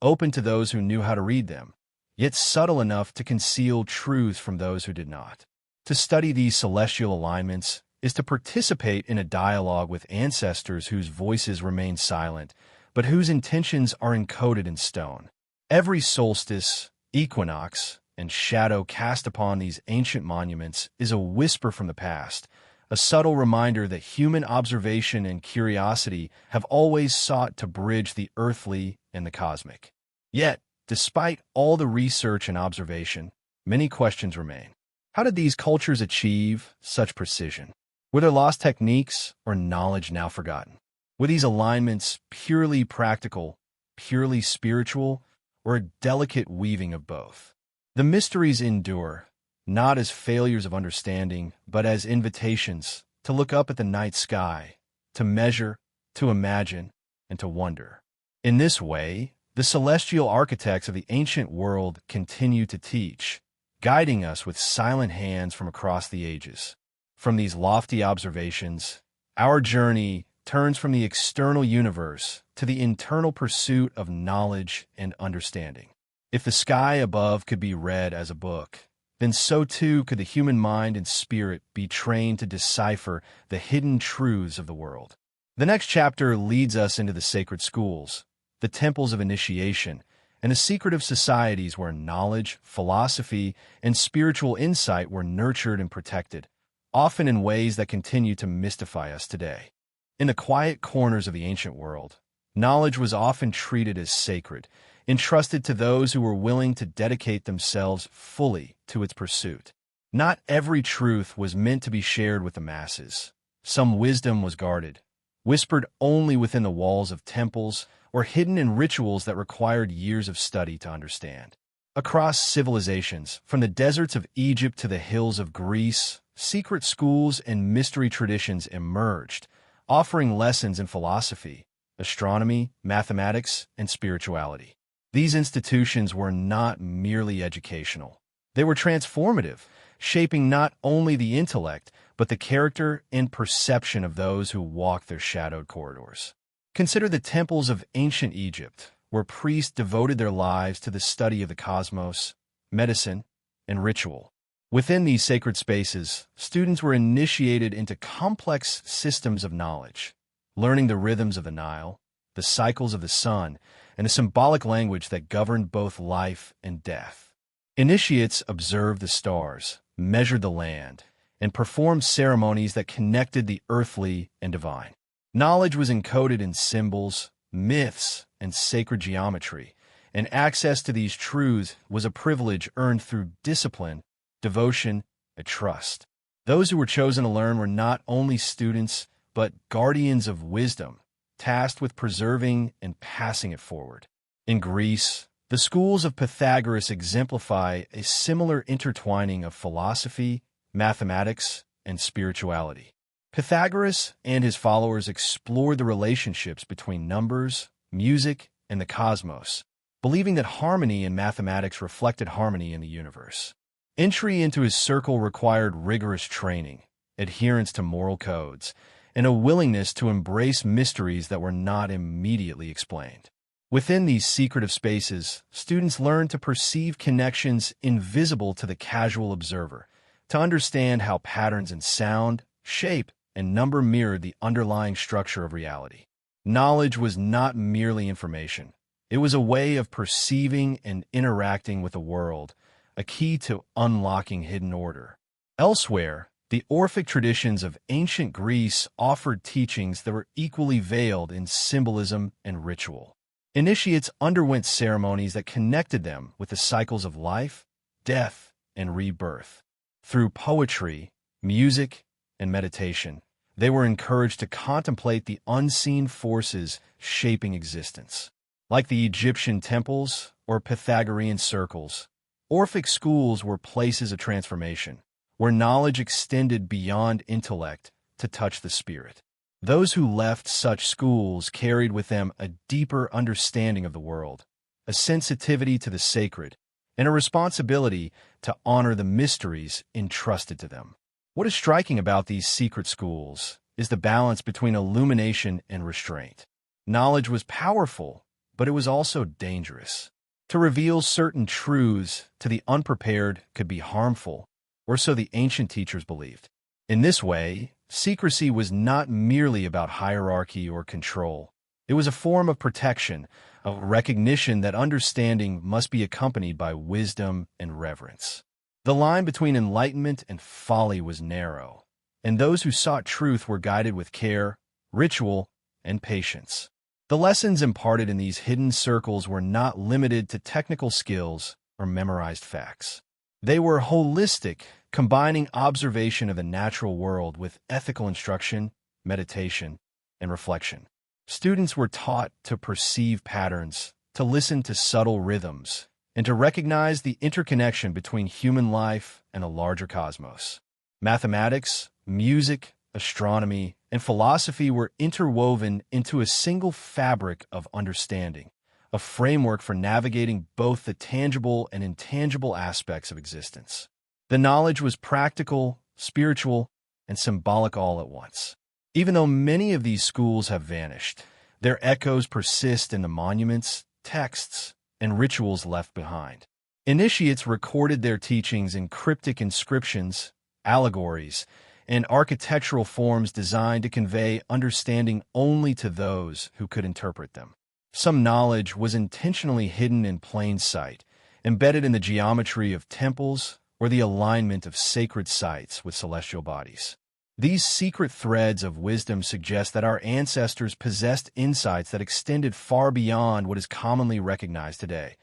open to those who knew how to read them, yet subtle enough to conceal truths from those who did not. To study these celestial alignments is to participate in a dialogue with ancestors whose voices remain silent, but whose intentions are encoded in stone. Every solstice, equinox, and shadow cast upon these ancient monuments is a whisper from the past, a subtle reminder that human observation and curiosity have always sought to bridge the earthly and the cosmic. Yet, despite all the research and observation, many questions remain. How did these cultures achieve such precision? Were there lost techniques or knowledge now forgotten? Were these alignments purely practical, purely spiritual, or a delicate weaving of both? The mysteries endure, not as failures of understanding, but as invitations to look up at the night sky, to measure, to imagine, and to wonder. In this way, the celestial architects of the ancient world continue to teach, guiding us with silent hands from across the ages. From these lofty observations, our journey turns from the external universe to the internal pursuit of knowledge and understanding. If the sky above could be read as a book, then so too could the human mind and spirit be trained to decipher the hidden truths of the world. The next chapter leads us into the sacred schools, the temples of initiation, and the secretive societies where knowledge, philosophy, and spiritual insight were nurtured and protected, often in ways that continue to mystify us today. In the quiet corners of the ancient world, knowledge was often treated as sacred, entrusted to those who were willing to dedicate themselves fully to its pursuit. Not every truth was meant to be shared with the masses. Some wisdom was guarded, whispered only within the walls of temples, or hidden in rituals that required years of study to understand. Across civilizations, from the deserts of Egypt to the hills of Greece, secret schools and mystery traditions emerged, offering lessons in philosophy, astronomy, mathematics, and spirituality. These institutions were not merely educational. They were transformative, shaping not only the intellect, but the character and perception of those who walked their shadowed corridors. Consider the temples of ancient Egypt, where priests devoted their lives to the study of the cosmos, medicine, and ritual. Within these sacred spaces, students were initiated into complex systems of knowledge, learning the rhythms of the Nile, the cycles of the sun, and a symbolic language that governed both life and death. Initiates observed the stars, measured the land, and performed ceremonies that connected the earthly and divine. Knowledge was encoded in symbols, myths, and sacred geometry, and access to these truths was a privilege earned through discipline, devotion, and trust. Those who were chosen to learn were not only students, but guardians of wisdom, tasked with preserving and passing it forward. In Greece, the schools of Pythagoras exemplify a similar intertwining of philosophy, mathematics, and spirituality. Pythagoras and his followers explored the relationships between numbers, music, and the cosmos, believing that harmony in mathematics reflected harmony in the universe. Entry into his circle required rigorous training, adherence to moral codes, and a willingness to embrace mysteries that were not immediately explained. Within these secretive spaces, students learned to perceive connections invisible to the casual observer, to understand how patterns in sound, shape, and number mirrored the underlying structure of reality. Knowledge was not merely information. It was a way of perceiving and interacting with the world, a key to unlocking hidden order. Elsewhere, the Orphic traditions of ancient Greece offered teachings that were equally veiled in symbolism and ritual. Initiates underwent ceremonies that connected them with the cycles of life, death, and rebirth. Through poetry, music, and meditation, they were encouraged to contemplate the unseen forces shaping existence. Like the Egyptian temples or Pythagorean circles, Orphic schools were places of transformation, where knowledge extended beyond intellect to touch the spirit. Those who left such schools carried with them a deeper understanding of the world, a sensitivity to the sacred, and a responsibility to honor the mysteries entrusted to them. What is striking about these secret schools is the balance between illumination and restraint. Knowledge was powerful, but it was also dangerous. To reveal certain truths to the unprepared could be harmful, or so the ancient teachers believed. In this way, secrecy was not merely about hierarchy or control. It was a form of protection, a recognition that understanding must be accompanied by wisdom and reverence. The line between enlightenment and folly was narrow, and those who sought truth were guided with care, ritual, and patience. The lessons imparted in these hidden circles were not limited to technical skills or memorized facts. They were holistic, combining observation of the natural world with ethical instruction, meditation, and reflection. Students were taught to perceive patterns, to listen to subtle rhythms, and to recognize the interconnection between human life and a larger cosmos. Mathematics, music, astronomy, and philosophy were interwoven into a single fabric of understanding, a framework for navigating both the tangible and intangible aspects of existence. The knowledge was practical, spiritual, and symbolic all at once. Even though many of these schools have vanished, their echoes persist in the monuments, texts, and rituals left behind. Initiates recorded their teachings in cryptic inscriptions, allegories, and architectural forms designed to convey understanding only to those who could interpret them. Some knowledge was intentionally hidden in plain sight, embedded in the geometry of temples or the alignment of sacred sites with celestial bodies. These secret threads of wisdom suggest that our ancestors possessed insights that extended far beyond what is commonly recognized today.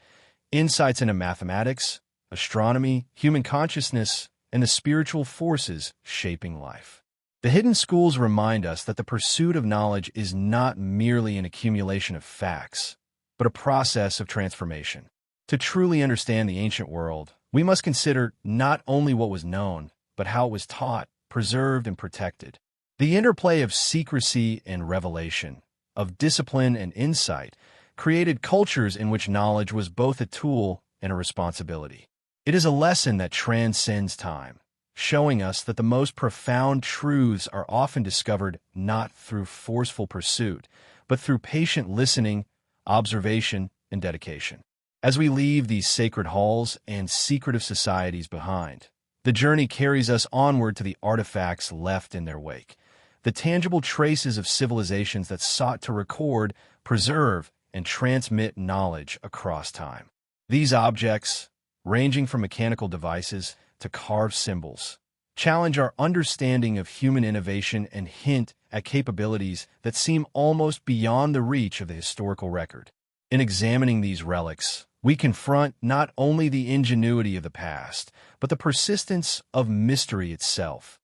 Insights into mathematics, astronomy, human consciousness, and the spiritual forces shaping life. The hidden schools remind us that the pursuit of knowledge is not merely an accumulation of facts, but a process of transformation. To truly understand the ancient world, we must consider not only what was known, but how it was taught, preserved, and protected. The interplay of secrecy and revelation, of discipline and insight, created cultures in which knowledge was both a tool and a responsibility. It is a lesson that transcends time, showing us that the most profound truths are often discovered not through forceful pursuit, but through patient listening, observation, and dedication. As we leave these sacred halls and secretive societies behind, the journey carries us onward to the artifacts left in their wake, the tangible traces of civilizations that sought to record, preserve, and transmit knowledge across time. These objects, ranging from mechanical devices to carved symbols, challenge our understanding of human innovation and hint at capabilities that seem almost beyond the reach of the historical record. In examining these relics, we confront not only the ingenuity of the past, but the persistence of mystery itself,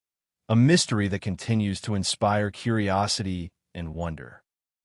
a mystery that continues to inspire curiosity and wonder.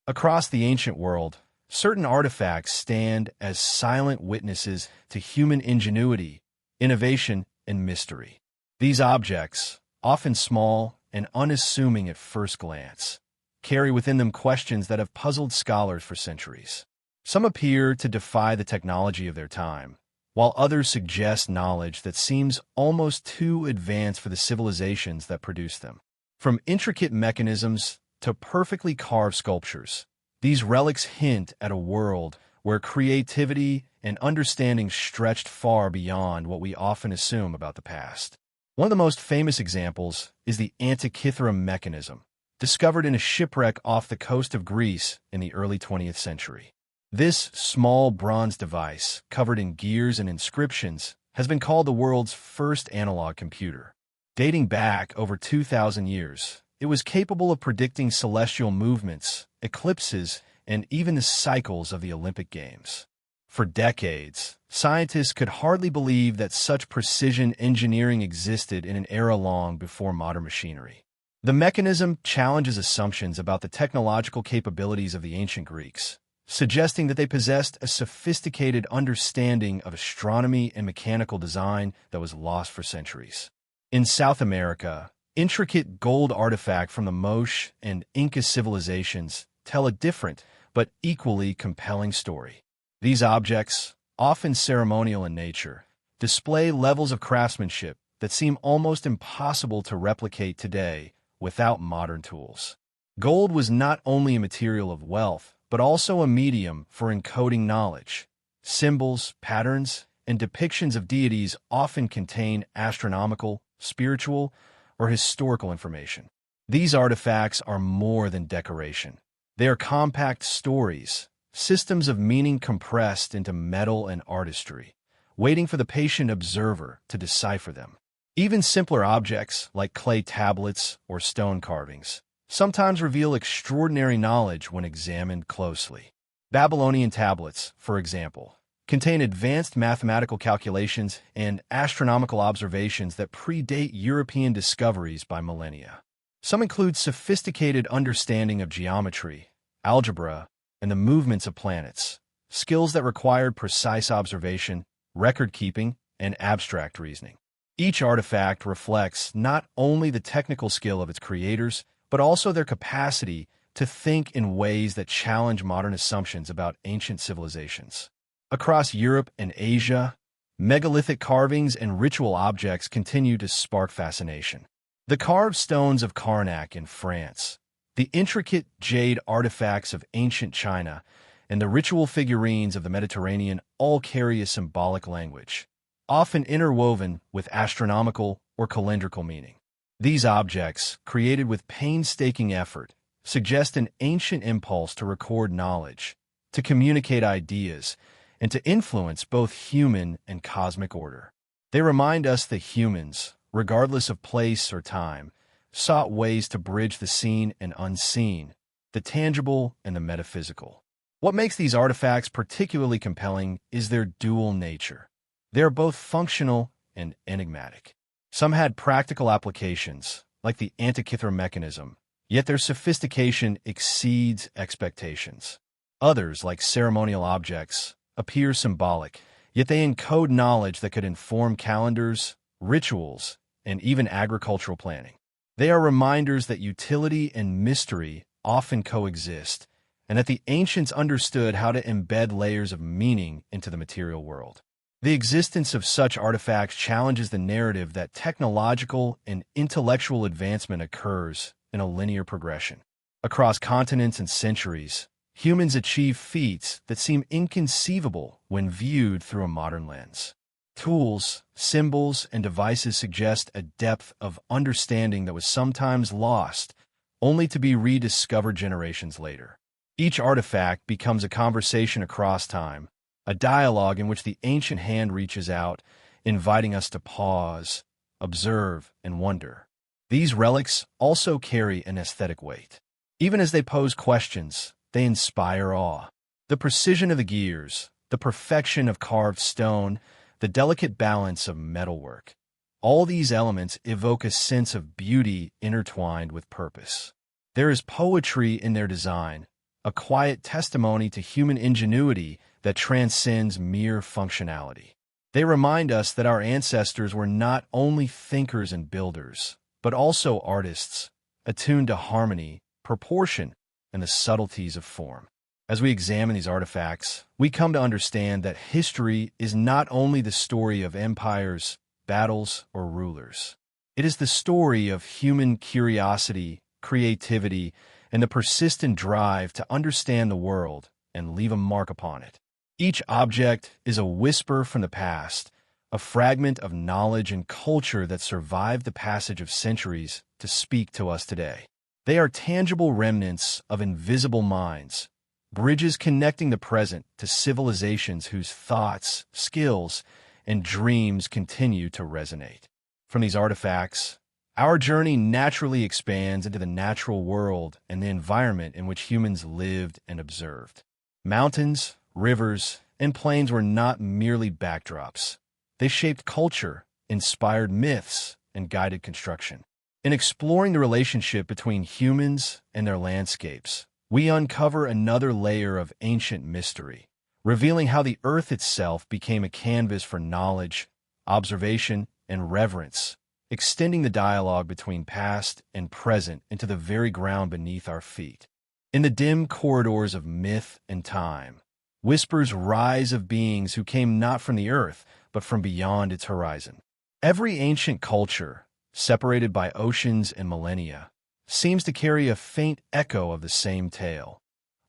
Across the ancient world, certain artifacts stand as silent witnesses to human ingenuity, innovation, and mystery. These objects, often small and unassuming at first glance, carry within them questions that have puzzled scholars for centuries. Some appear to defy the technology of their time, while others suggest knowledge that seems almost too advanced for the civilizations that produced them. From intricate mechanisms to perfectly carved sculptures, these relics hint at a world where creativity and understanding stretched far beyond what we often assume about the past. One of the most famous examples is the Antikythera mechanism, discovered in a shipwreck off the coast of Greece in the early 20th century. This small bronze device, covered in gears and inscriptions, has been called the world's first analog computer. Dating back over 2,000 years, it was capable of predicting celestial movements, eclipses, and even the cycles of the Olympic Games. For decades, scientists could hardly believe that such precision engineering existed in an era long before modern machinery. The mechanism challenges assumptions about the technological capabilities of the ancient Greeks, suggesting that they possessed a sophisticated understanding of astronomy and mechanical design that was lost for centuries. In South America, intricate gold artifacts from the Moche and Inca civilizations tell a different but equally compelling story. These objects, often ceremonial in nature, display levels of craftsmanship that seem almost impossible to replicate today without modern tools. Gold was not only a material of wealth, but also a medium for encoding knowledge. Symbols, patterns, and depictions of deities often contain astronomical, spiritual, or historical information. These artifacts are more than decoration. They are compact stories, systems of meaning compressed into metal and artistry, waiting for the patient observer to decipher them. Even simpler objects, like clay tablets or stone carvings, sometimes reveal extraordinary knowledge when examined closely. Babylonian tablets, for example, contain advanced mathematical calculations and astronomical observations that predate European discoveries by millennia. Some include sophisticated understanding of geometry, algebra, and the movements of planets, skills that required precise observation, record-keeping, and abstract reasoning. Each artifact reflects not only the technical skill of its creators, but also their capacity to think in ways that challenge modern assumptions about ancient civilizations. Across Europe and Asia, megalithic carvings and ritual objects continue to spark fascination. The carved stones of Karnak in France, the intricate jade artifacts of ancient China, and the ritual figurines of the Mediterranean all carry a symbolic language, often interwoven with astronomical or calendrical meaning. These objects, created with painstaking effort, suggest an ancient impulse to record knowledge, to communicate ideas, and to influence both human and cosmic order. They remind us that humans, regardless of place or time, sought ways to bridge the seen and unseen, the tangible and the metaphysical. What makes these artifacts particularly compelling is their dual nature. They are both functional and enigmatic. Some had practical applications, like the Antikythera mechanism, yet their sophistication exceeds expectations. Others, like ceremonial objects, appear symbolic, yet they encode knowledge that could inform calendars, rituals, and even agricultural planning. They are reminders that utility and mystery often coexist, and that the ancients understood how to embed layers of meaning into the material world. The existence of such artifacts challenges the narrative that technological and intellectual advancement occurs in a linear progression. Across continents and centuries, humans achieve feats that seem inconceivable when viewed through a modern lens. Tools, symbols, and devices suggest a depth of understanding that was sometimes lost, only to be rediscovered generations later. Each artifact becomes a conversation across time, a dialogue in which the ancient hand reaches out, inviting us to pause, observe, and wonder. These relics also carry an aesthetic weight. Even as they pose questions, they inspire awe. The precision of the gears, the perfection of carved stone, the delicate balance of metalwork. All these elements evoke a sense of beauty intertwined with purpose. There is poetry in their design, a quiet testimony to human ingenuity that transcends mere functionality. They remind us that our ancestors were not only thinkers and builders, but also artists, attuned to harmony, proportion, and the subtleties of form. As we examine these artifacts, we come to understand that history is not only the story of empires, battles, or rulers. It is the story of human curiosity, creativity, and the persistent drive to understand the world and leave a mark upon it. Each object is a whisper from the past, a fragment of knowledge and culture that survived the passage of centuries to speak to us today. They are tangible remnants of invisible minds, bridges connecting the present to civilizations whose thoughts, skills, and dreams continue to resonate. From these artifacts, our journey naturally expands into the natural world and the environment in which humans lived and observed. Mountains, rivers, and plains were not merely backdrops. They shaped culture, inspired myths, and guided construction. In exploring the relationship between humans and their landscapes, we uncover another layer of ancient mystery, revealing how the earth itself became a canvas for knowledge, observation, and reverence, extending the dialogue between past and present into the very ground beneath our feet. In the dim corridors of myth and time, whispers rise of beings who came not from the earth, but from beyond its horizon. Every ancient culture, separated by oceans and millennia, seems to carry a faint echo of the same tale,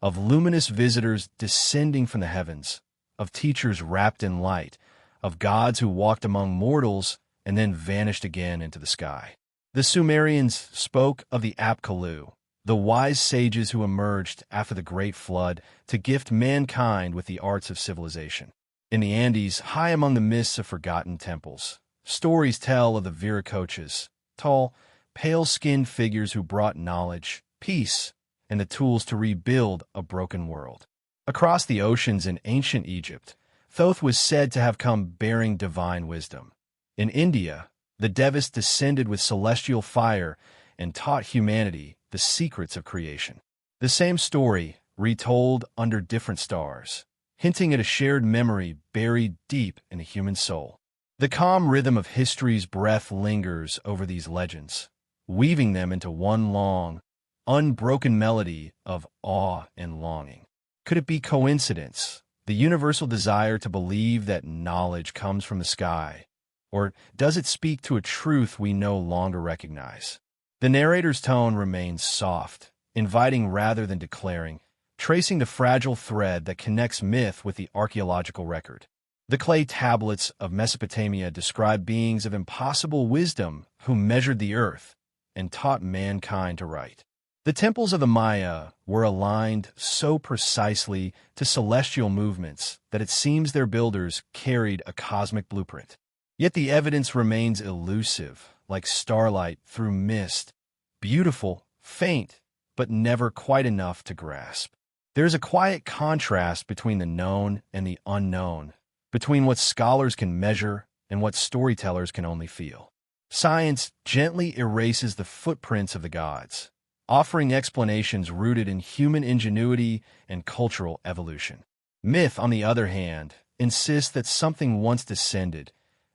of luminous visitors descending from the heavens, of teachers wrapped in light, of gods who walked among mortals and then vanished again into the sky. The Sumerians spoke of the Apkallu, the wise sages who emerged after the Great Flood to gift mankind with the arts of civilization. In the Andes, high among the mists of forgotten temples, stories tell of the Viracochas, tall, pale-skinned figures who brought knowledge, peace, and the tools to rebuild a broken world. Across the oceans in ancient Egypt, Thoth was said to have come bearing divine wisdom. In India, the Devas descended with celestial fire and taught humanity the secrets of creation. The same story, retold under different stars, hinting at a shared memory buried deep in the human soul. The calm rhythm of history's breath lingers over these legends, weaving them into one long, unbroken melody of awe and longing. Could it be coincidence, the universal desire to believe that knowledge comes from the sky, or does it speak to a truth we no longer recognize? The narrator's tone remains soft, inviting rather than declaring, tracing the fragile thread that connects myth with the archaeological record. The clay tablets of Mesopotamia describe beings of impossible wisdom who measured the earth and taught mankind to write. The temples of the Maya were aligned so precisely to celestial movements that it seems their builders carried a cosmic blueprint. Yet the evidence remains elusive, like starlight through mist, beautiful, faint, but never quite enough to grasp. There is a quiet contrast between the known and the unknown, between what scholars can measure and what storytellers can only feel. Science gently erases the footprints of the gods, offering explanations rooted in human ingenuity and cultural evolution. Myth, on the other hand, insists that something once descended,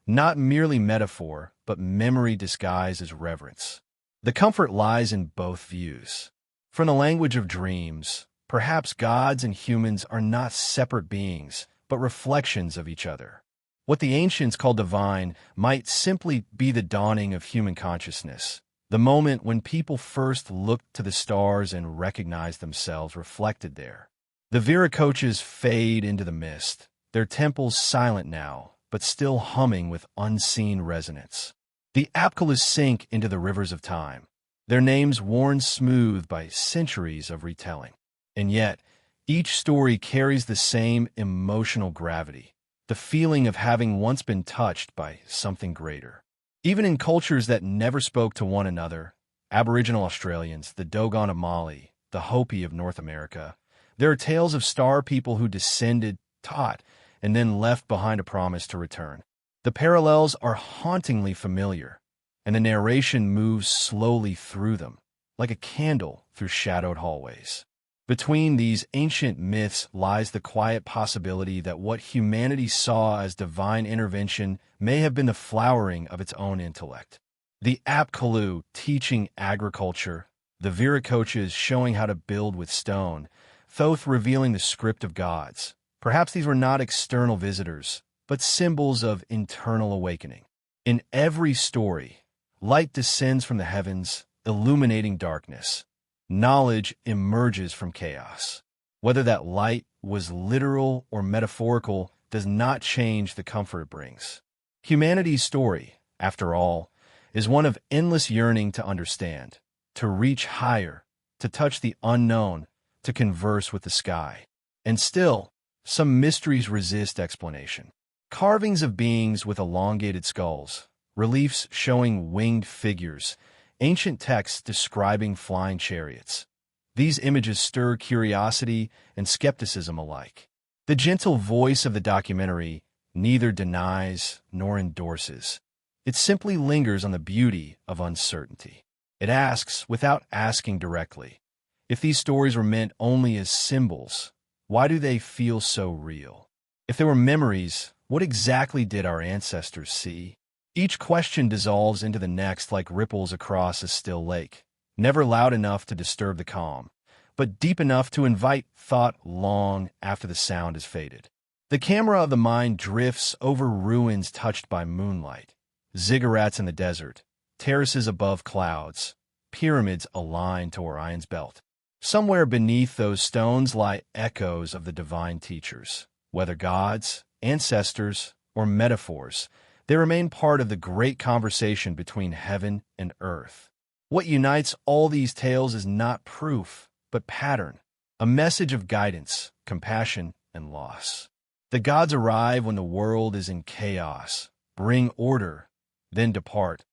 not merely metaphor, but memory disguised as reverence. The comfort lies in both views. From the language of dreams, perhaps gods and humans are not separate beings, but reflections of each other. What the ancients called divine might simply be the dawning of human consciousness, the moment when people first looked to the stars and recognized themselves reflected there. The Viracochas fade into the mist, their temples silent now, but still humming with unseen resonance. The Apkalus sink into the rivers of time, their names worn smooth by centuries of retelling. And yet, each story carries the same emotional gravity, the feeling of having once been touched by something greater. Even in cultures that never spoke to one another, Aboriginal Australians, the Dogon of Mali, the Hopi of North America, there are tales of star people who descended, taught, and then left behind a promise to return. The parallels are hauntingly familiar, and the narration moves slowly through them, like a candle through shadowed hallways. Between these ancient myths lies the quiet possibility that what humanity saw as divine intervention may have been the flowering of its own intellect. The Apkallu teaching agriculture, the Viracochas showing how to build with stone, Thoth revealing the script of gods. Perhaps these were not external visitors, but symbols of internal awakening. In every story, light descends from the heavens, illuminating darkness. Knowledge emerges from chaos. Whether that light was literal or metaphorical does not change the comfort it brings. Humanity's story, after all, is one of endless yearning to understand, to reach higher, to touch the unknown, to converse with the sky. And still, some mysteries resist explanation. Carvings of beings with elongated skulls, reliefs showing winged figures, ancient texts describing flying chariots. These images stir curiosity and skepticism alike. The gentle voice of the documentary neither denies nor endorses. It simply lingers on the beauty of uncertainty. It asks, without asking directly, if these stories were meant only as symbols, why do they feel so real? If they were memories, what exactly did our ancestors see? Each question dissolves into the next like ripples across a still lake, never loud enough to disturb the calm, but deep enough to invite thought long after the sound has faded. The camera of the mind drifts over ruins touched by moonlight, ziggurats in the desert, terraces above clouds, pyramids aligned to Orion's belt. Somewhere beneath those stones lie echoes of the divine teachers, whether gods, ancestors, or metaphors. They remain part of the great conversation between heaven and earth. What unites all these tales is not proof, but pattern, a message of guidance, compassion, and loss. The gods arrive when the world is in chaos, bring order, then depart,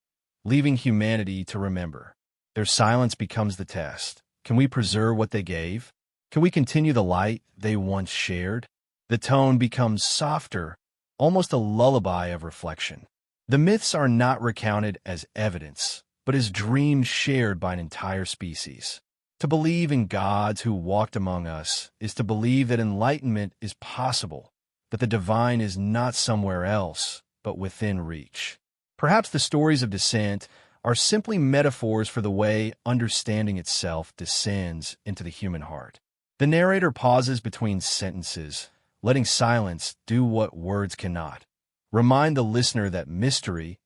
leaving humanity to remember. Their silence becomes the test. Can we preserve what they gave? Can we continue the light they once shared? The tone becomes softer, almost a lullaby of reflection. The myths are not recounted as evidence, but as dreams shared by an entire species. To believe in gods who walked among us is to believe that enlightenment is possible, that the divine is not somewhere else, but within reach. Perhaps the stories of descent are simply metaphors for the way understanding itself descends into the human heart. The narrator pauses between sentences, letting silence do what words cannot. Remind the listener that mystery,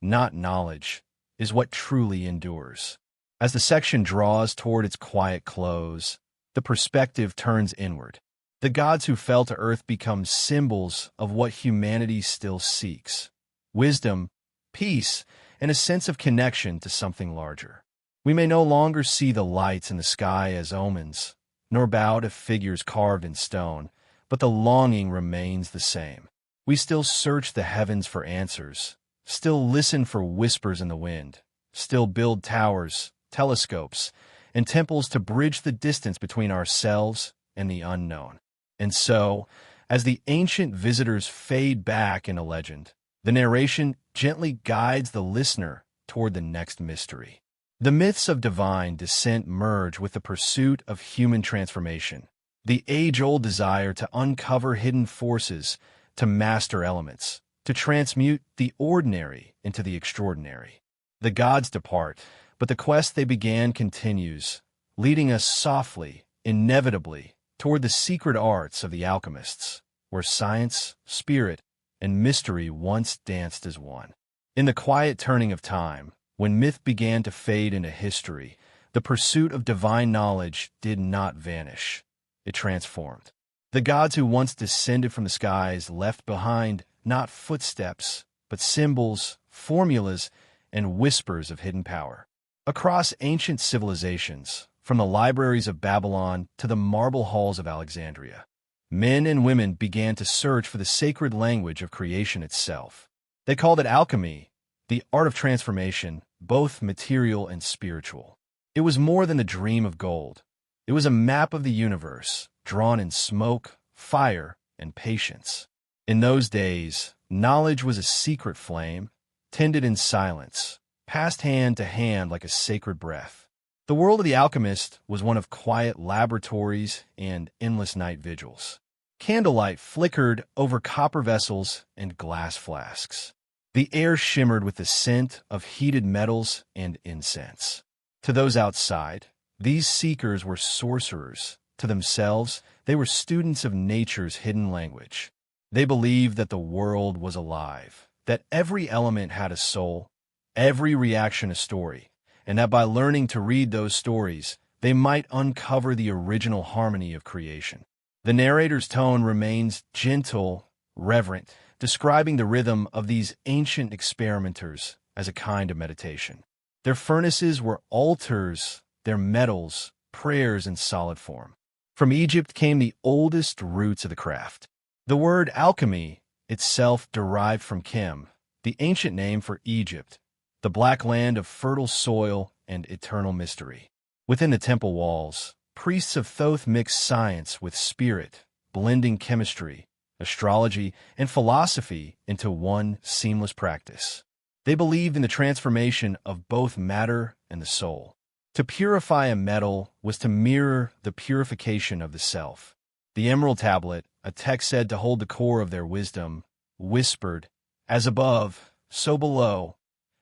not knowledge, is what truly endures. As the section draws toward its quiet close, the perspective turns inward. The gods who fell to earth become symbols of what humanity still seeks: wisdom, peace, and a sense of connection to something larger. We may no longer see the lights in the sky as omens, nor bow to figures carved in stone, but the longing remains the same. We still search the heavens for answers, still listen for whispers in the wind, still build towers, telescopes, and temples to bridge the distance between ourselves and the unknown. And so, as the ancient visitors fade back into legend, the narration gently guides the listener toward the next mystery. The myths of divine descent merge with the pursuit of human transformation, the age-old desire to uncover hidden forces, to master elements, to transmute the ordinary into the extraordinary. The gods depart, but the quest they began continues, leading us softly, inevitably, toward the secret arts of the alchemists, where science, spirit, and mystery once danced as one. In the quiet turning of time, when myth began to fade into history, the pursuit of divine knowledge did not vanish. It transformed. The gods who once descended from the skies left behind not footsteps, but symbols, formulas, and whispers of hidden power. Across ancient civilizations, from the libraries of Babylon to the marble halls of Alexandria, men and women began to search for the sacred language of creation itself. They called it alchemy, the art of transformation, both material and spiritual. It was more than the dream of gold. It was a map of the universe, drawn in smoke, fire, and patience. In those days, knowledge was a secret flame, tended in silence, passed hand to hand like a sacred breath. The world of the alchemist was one of quiet laboratories and endless night vigils. Candlelight flickered over copper vessels and glass flasks. The air shimmered with the scent of heated metals and incense. To those outside, these seekers were sorcerers. To themselves, they were students of nature's hidden language. They believed that the world was alive, that every element had a soul, every reaction a story, and that by learning to read those stories, they might uncover the original harmony of creation. The narrator's tone remains gentle, reverent, describing the rhythm of these ancient experimenters as a kind of meditation. Their furnaces were altars, their metals, prayers in solid form. From Egypt came the oldest roots of the craft. The word alchemy itself derived from Chem, the ancient name for Egypt, the black land of fertile soil and eternal mystery. Within the temple walls, priests of Thoth mixed science with spirit, blending chemistry, astrology, and philosophy into one seamless practice. They believed in the transformation of both matter and the soul. To purify a metal was to mirror the purification of the self. The emerald tablet, a text said to hold the core of their wisdom, whispered, "As above, so below,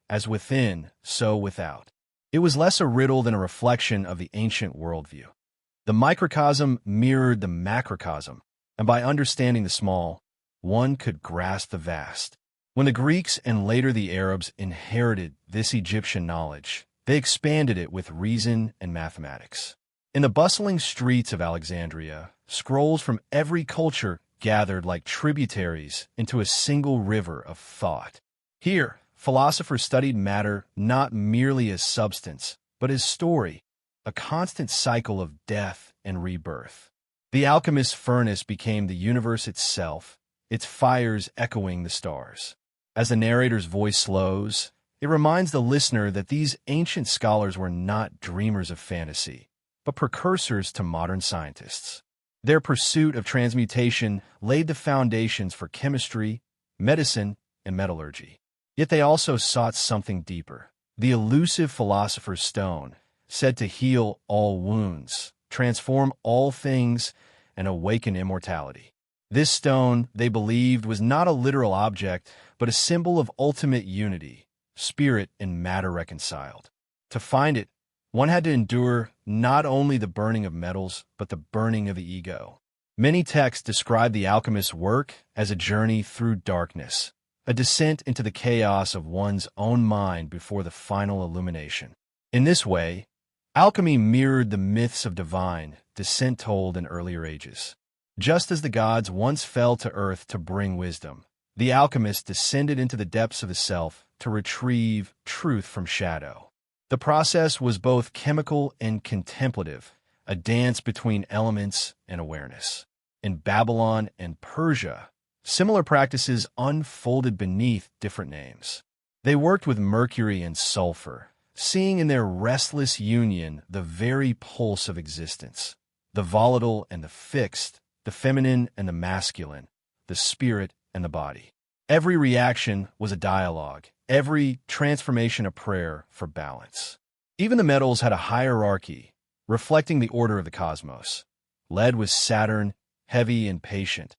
as within, so without." It was less a riddle than a reflection of the ancient worldview. The microcosm mirrored the macrocosm, and by understanding the small, one could grasp the vast. When the Greeks and later the Arabs inherited this Egyptian knowledge, they expanded it with reason and mathematics. In the bustling streets of Alexandria, scrolls from every culture gathered like tributaries into a single river of thought. Here, philosophers studied matter not merely as substance, but as story, a constant cycle of death and rebirth. The alchemist's furnace became the universe itself, its fires echoing the stars. As the narrator's voice slows, it reminds the listener that these ancient scholars were not dreamers of fantasy, but precursors to modern scientists. Their pursuit of transmutation laid the foundations for chemistry, medicine, and metallurgy. Yet they also sought something deeper. The elusive philosopher's stone, said to heal all wounds, transform all things, and awaken immortality. This stone, they believed, was not a literal object, but a symbol of ultimate unity, spirit and matter reconciled. To find it, one had to endure not only the burning of metals, but the burning of the ego. Many texts describe the alchemist's work as a journey through darkness, a descent into the chaos of one's own mind before the final illumination. In this way, alchemy mirrored the myths of divine descent told in earlier ages. Just as the gods once fell to earth to bring wisdom, the alchemist descended into the depths of the self to retrieve truth from shadow. The process was both chemical and contemplative, a dance between elements and awareness. In Babylon and Persia, similar practices unfolded beneath different names. They worked with mercury and sulfur, seeing in their restless union the very pulse of existence, the volatile and the fixed, the feminine and the masculine, the spirit and the body. Every reaction was a dialogue, every transformation a prayer for balance. Even the metals had a hierarchy, reflecting the order of the cosmos. Lead was Saturn, heavy and patient.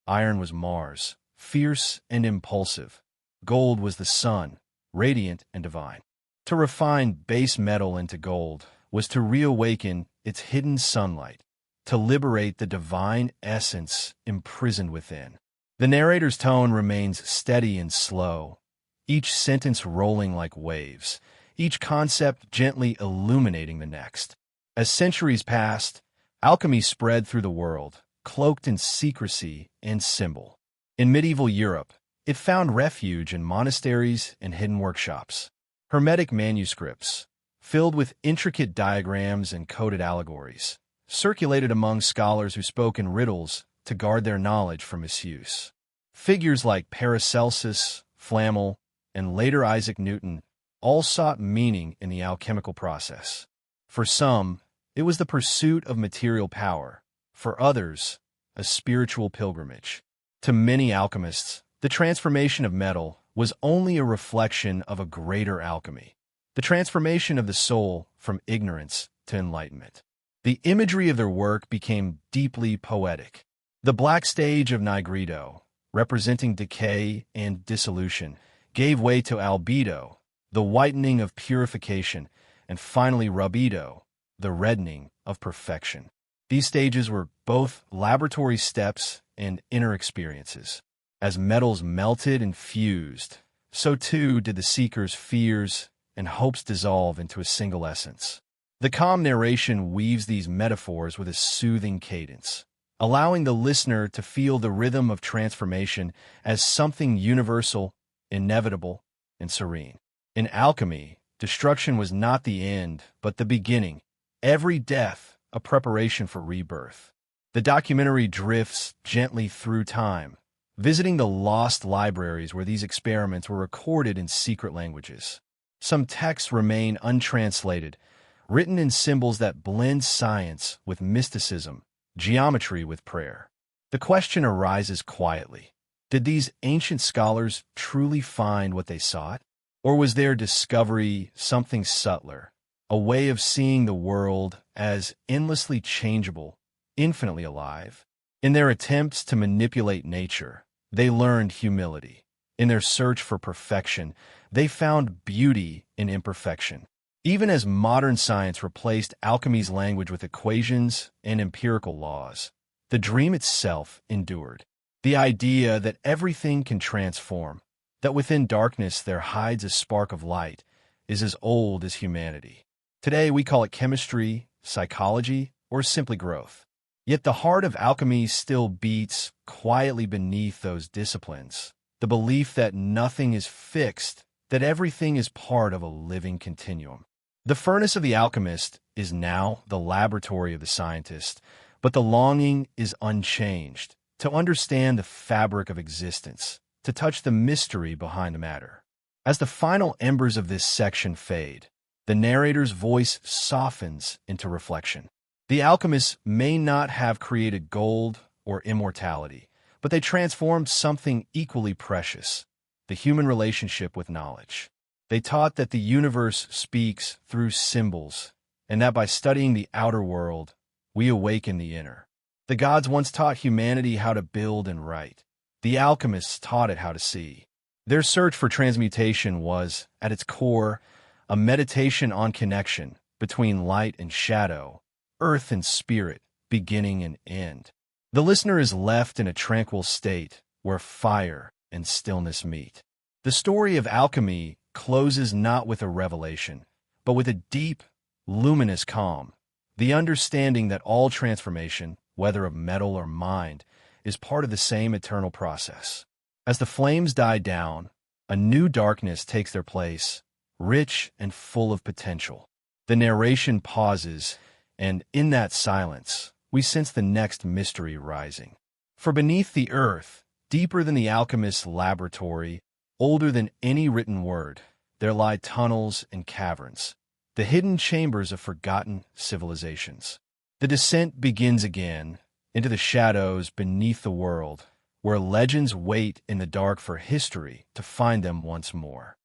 Iron was Mars, fierce and impulsive. Gold was the sun, radiant and divine. To refine base metal into gold was to reawaken its hidden sunlight, to liberate the divine essence imprisoned within. The narrator's tone remains steady and slow, each sentence rolling like waves, each concept gently illuminating the next. As centuries passed, alchemy spread through the world, cloaked in secrecy and symbol. In medieval Europe, it found refuge in monasteries and hidden workshops. Hermetic manuscripts, filled with intricate diagrams and coded allegories, circulated among scholars who spoke in riddles to guard their knowledge from misuse. Figures like Paracelsus, Flamel, and later Isaac Newton all sought meaning in the alchemical process. For some, it was the pursuit of material power. For others, a spiritual pilgrimage. To many alchemists, the transformation of metal was only a reflection of a greater alchemy, the transformation of the soul from ignorance to enlightenment. The imagery of their work became deeply poetic. The black stage of Nigredo, representing decay and dissolution, gave way to albedo, the whitening of purification, and finally rubedo, the reddening of perfection. These stages were both laboratory steps and inner experiences. As metals melted and fused, so too did the seeker's fears and hopes dissolve into a single essence. The calm narration weaves these metaphors with a soothing cadence, allowing the listener to feel the rhythm of transformation as something universal, inevitable, and serene. In alchemy, destruction was not the end, but the beginning. Every death, a preparation for rebirth. The documentary drifts gently through time, visiting the lost libraries where these experiments were recorded in secret languages. Some texts remain untranslated, written in symbols that blend science with mysticism, geometry with prayer. The question arises quietly. Did these ancient scholars truly find what they sought? Or was their discovery something subtler, a way of seeing the world as endlessly changeable, infinitely alive? In their attempts to manipulate nature, they learned humility. In their search for perfection, they found beauty in imperfection. Even as modern science replaced alchemy's language with equations and empirical laws, the dream itself endured. The idea that everything can transform, that within darkness there hides a spark of light, is as old as humanity. Today we call it chemistry, psychology, or simply growth. Yet the heart of alchemy still beats quietly beneath those disciplines. The belief that nothing is fixed, that everything is part of a living continuum. The furnace of the alchemist is now the laboratory of the scientist, but the longing is unchanged, to understand the fabric of existence, to touch the mystery behind the matter. As the final embers of this section fade, the narrator's voice softens into reflection. The alchemists may not have created gold or immortality, but they transformed something equally precious, the human relationship with knowledge. They taught that the universe speaks through symbols, and that by studying the outer world, we awaken the inner. The gods once taught humanity how to build and write. The alchemists taught it how to see. Their search for transmutation was, at its core, a meditation on connection between light and shadow, earth and spirit, beginning and end. The listener is left in a tranquil state where fire and stillness meet. The story of alchemy closes not with a revelation, but with a deep, luminous calm, the understanding that all transformation, whether of metal or mind, is part of the same eternal process. As the flames die down, a new darkness takes their place, rich and full of potential. The narration pauses, and in that silence, we sense the next mystery rising. For beneath the earth, deeper than the alchemist's laboratory, older than any written word, there lie tunnels and caverns, the hidden chambers of forgotten civilizations. The descent begins again into the shadows beneath the world, where legends wait in the dark for history to find them once more.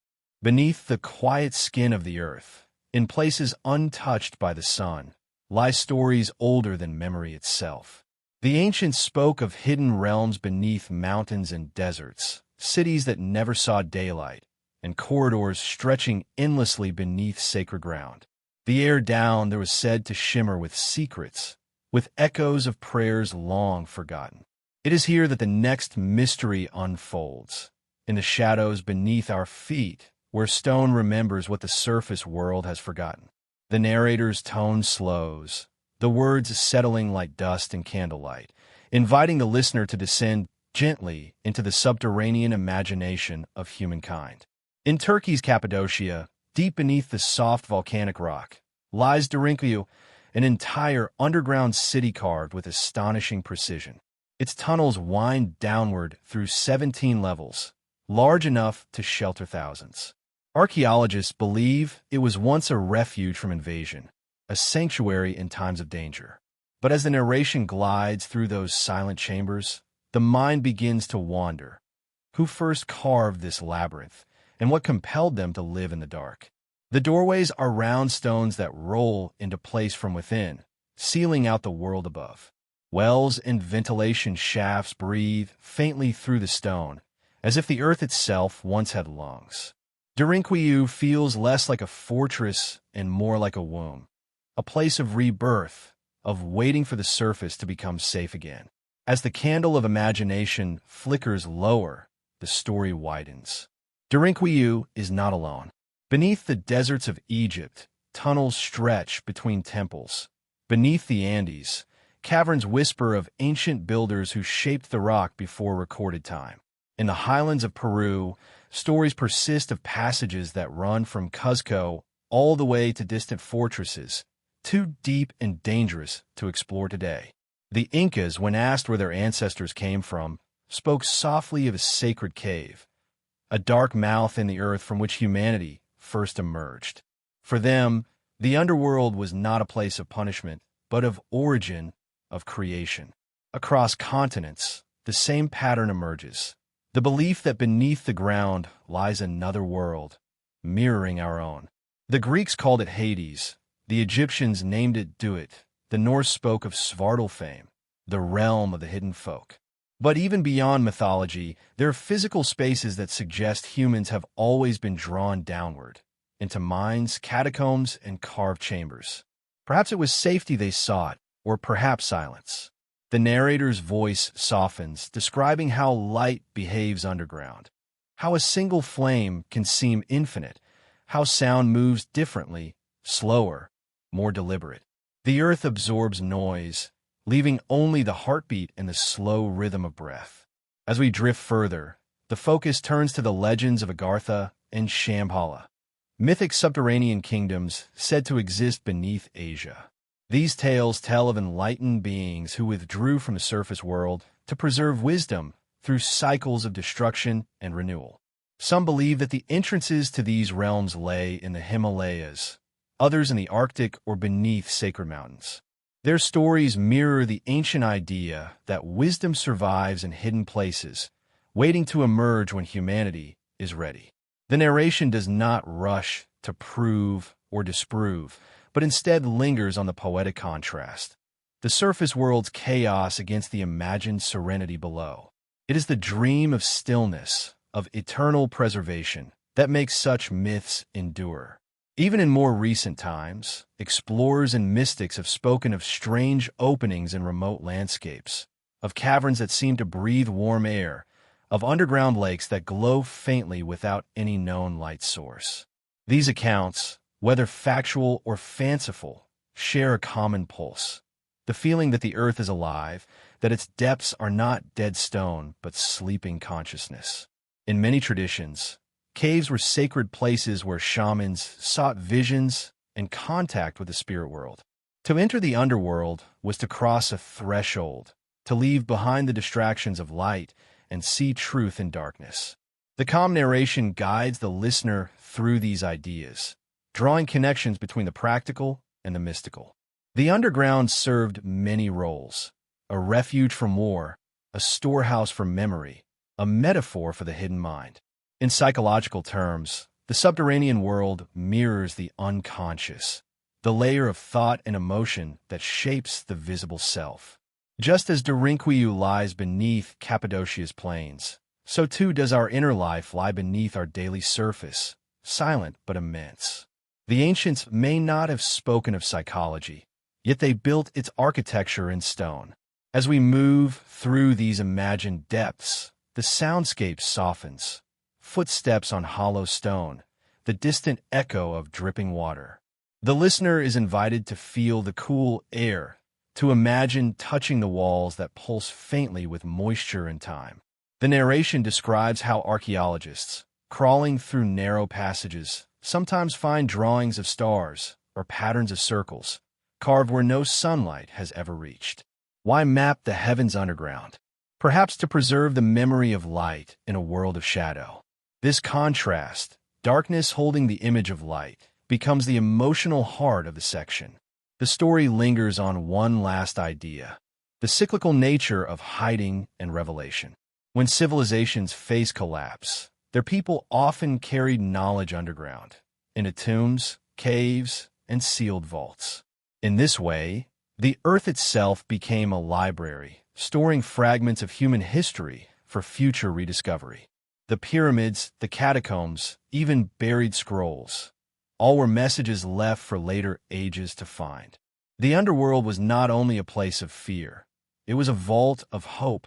Beneath the quiet skin of the earth, in places untouched by the sun, lie stories older than memory itself. The ancients spoke of hidden realms beneath mountains and deserts, cities that never saw daylight, and corridors stretching endlessly beneath sacred ground. The air down there was said to shimmer with secrets, with echoes of prayers long forgotten. It is here that the next mystery unfolds, in the shadows beneath our feet, where stone remembers what the surface world has forgotten. The narrator's tone slows, the words settling like dust in candlelight, inviting the listener to descend gently into the subterranean imagination of humankind. In Turkey's Cappadocia, deep beneath the soft volcanic rock, lies Derinkuyu, an entire underground city carved with astonishing precision. Its tunnels wind downward through 17 levels, large enough to shelter thousands. Archaeologists believe it was once a refuge from invasion, a sanctuary in times of danger. But as the narration glides through those silent chambers, the mind begins to wander. Who first carved this labyrinth, and what compelled them to live in the dark? The doorways are round stones that roll into place from within, sealing out the world above. Wells and ventilation shafts breathe faintly through the stone, as if the earth itself once had lungs. Derinkuyu feels less like a fortress and more like a womb, a place of rebirth, of waiting for the surface to become safe again. As the candle of imagination flickers lower, the story widens. Derinkuyu is not alone. Beneath the deserts of Egypt, tunnels stretch between temples. Beneath the Andes, caverns whisper of ancient builders who shaped the rock before recorded time. In the highlands of Peru, stories persist of passages that run from Cuzco all the way to distant fortresses, too deep and dangerous to explore today. The Incas, when asked where their ancestors came from, spoke softly of a sacred cave, a dark mouth in the earth from which humanity first emerged. For them, the underworld was not a place of punishment, but of origin, of creation. Across continents, the same pattern emerges. The belief that beneath the ground lies another world, mirroring our own. The Greeks called it Hades. The Egyptians named it Duat. The Norse spoke of Svartalfheim, the realm of the hidden folk. But even beyond mythology, there are physical spaces that suggest humans have always been drawn downward, into mines, catacombs, and carved chambers. Perhaps it was safety they sought, or perhaps silence. The narrator's voice softens, describing how light behaves underground, how a single flame can seem infinite, how sound moves differently, slower, more deliberate. The earth absorbs noise, leaving only the heartbeat and the slow rhythm of breath. As we drift further, the focus turns to the legends of Agartha and Shambhala, mythic subterranean kingdoms said to exist beneath Asia. These tales tell of enlightened beings who withdrew from the surface world to preserve wisdom through cycles of destruction and renewal. Some believe that the entrances to these realms lay in the Himalayas, others in the Arctic or beneath sacred mountains. Their stories mirror the ancient idea that wisdom survives in hidden places, waiting to emerge when humanity is ready. The narration does not rush to prove or disprove, but instead lingers on the poetic contrast, the surface world's chaos against the imagined serenity below. It is the dream of stillness, of eternal preservation, that makes such myths endure. Even in more recent times, explorers and mystics have spoken of strange openings in remote landscapes, of caverns that seem to breathe warm air, of underground lakes that glow faintly without any known light source. These accounts, whether factual or fanciful, share a common pulse, the feeling that the earth is alive, that its depths are not dead stone but sleeping consciousness. In many traditions, caves were sacred places where shamans sought visions and contact with the spirit world. To enter the underworld was to cross a threshold, to leave behind the distractions of light and see truth in darkness. The calm narration guides the listener through these ideas, drawing connections between the practical and the mystical. The underground served many roles: a refuge from war, a storehouse for memory, a metaphor for the hidden mind. In psychological terms, the subterranean world mirrors the unconscious, the layer of thought and emotion that shapes the visible self. Just as Derinkuyu lies beneath Cappadocia's plains, so too does our inner life lie beneath our daily surface, silent but immense. The ancients may not have spoken of psychology, yet they built its architecture in stone. As we move through these imagined depths, the soundscape softens, footsteps on hollow stone, the distant echo of dripping water. The listener is invited to feel the cool air, to imagine touching the walls that pulse faintly with moisture and time. The narration describes how archaeologists, crawling through narrow passages, sometimes find drawings of stars or patterns of circles, carved where no sunlight has ever reached. Why map the heavens underground? perhaps to preserve the memory of light in a world of shadow. This contrast, darkness holding the image of light, becomes the emotional heart of the section. The story lingers on one last idea: the cyclical nature of hiding and revelation. When civilizations face collapse, their people often carried knowledge underground, into tombs, caves, and sealed vaults. In this way, the earth itself became a library, storing fragments of human history for future rediscovery. The pyramids, the catacombs, even buried scrolls, all were messages left for later ages to find. The underworld was not only a place of fear, it was a vault of hope,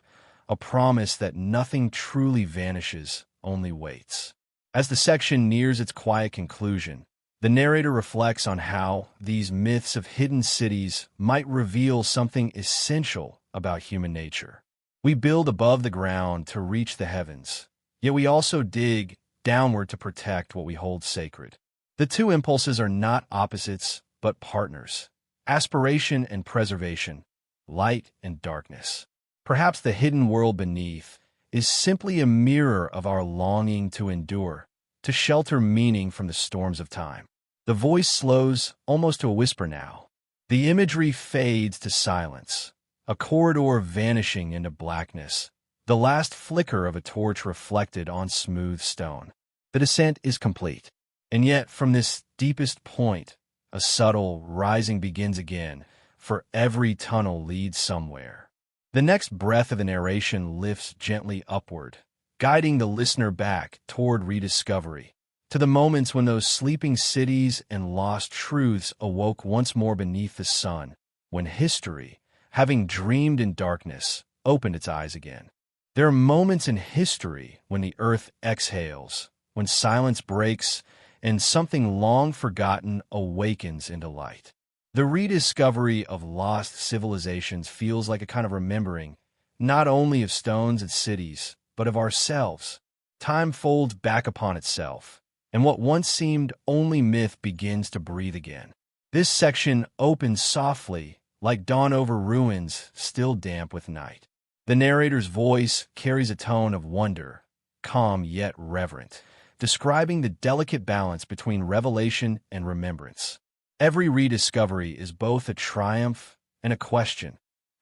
a promise that nothing truly vanishes, only waits. As the section nears its quiet conclusion, the narrator reflects on how these myths of hidden cities might reveal something essential about human nature. We build above the ground to reach the heavens, yet we also dig downward to protect what we hold sacred. The two impulses are not opposites, but partners: aspiration and preservation, light and darkness. Perhaps the hidden world beneath is simply a mirror of our longing to endure, to shelter meaning from the storms of time. The voice slows almost to a whisper now. The imagery fades to silence, a corridor vanishing into blackness, the last flicker of a torch reflected on smooth stone. The descent is complete. And yet, from this deepest point, a subtle rising begins again, for every tunnel leads somewhere. The next breath of the narration lifts gently upward, guiding the listener back toward rediscovery, to the moments when those sleeping cities and lost truths awoke once more beneath the sun, when history, having dreamed in darkness, opened its eyes again. There are moments in history when the earth exhales, when silence breaks, and something long forgotten awakens into light. The rediscovery of lost civilizations feels like a kind of remembering, not only of stones and cities, but of ourselves. Time folds back upon itself, and what once seemed only myth begins to breathe again. This section opens softly, like dawn over ruins still damp with night. The narrator's voice carries a tone of wonder, calm yet reverent, describing the delicate balance between revelation and remembrance. Every rediscovery is both a triumph and a question.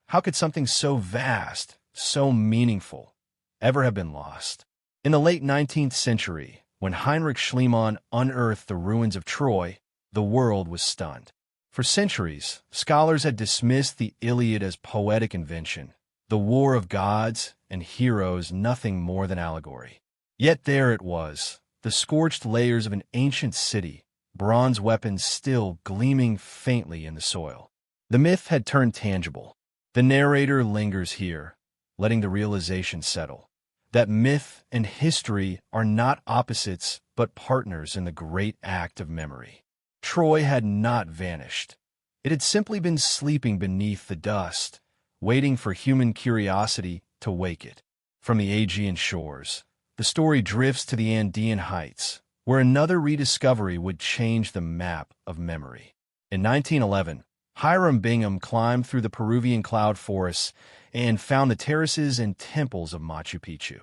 How could something so vast, so meaningful, ever have been lost? In the late 19th century, when Heinrich Schliemann unearthed the ruins of Troy, the world was stunned. For centuries, scholars had dismissed the Iliad as poetic invention, the war of gods and heroes nothing more than allegory. Yet there it was, the scorched layers of an ancient city, bronze weapons still gleaming faintly in the soil. The myth had turned tangible. The narrator lingers here, letting the realization settle, that myth and history are not opposites but partners in the great act of memory. Troy had not vanished. It had simply been sleeping beneath the dust, waiting for human curiosity to wake it. From the Aegean shores, the story drifts to the Andean heights, where another rediscovery would change the map of memory. In 1911, Hiram Bingham climbed through the Peruvian cloud forests and found the terraces and temples of Machu Picchu.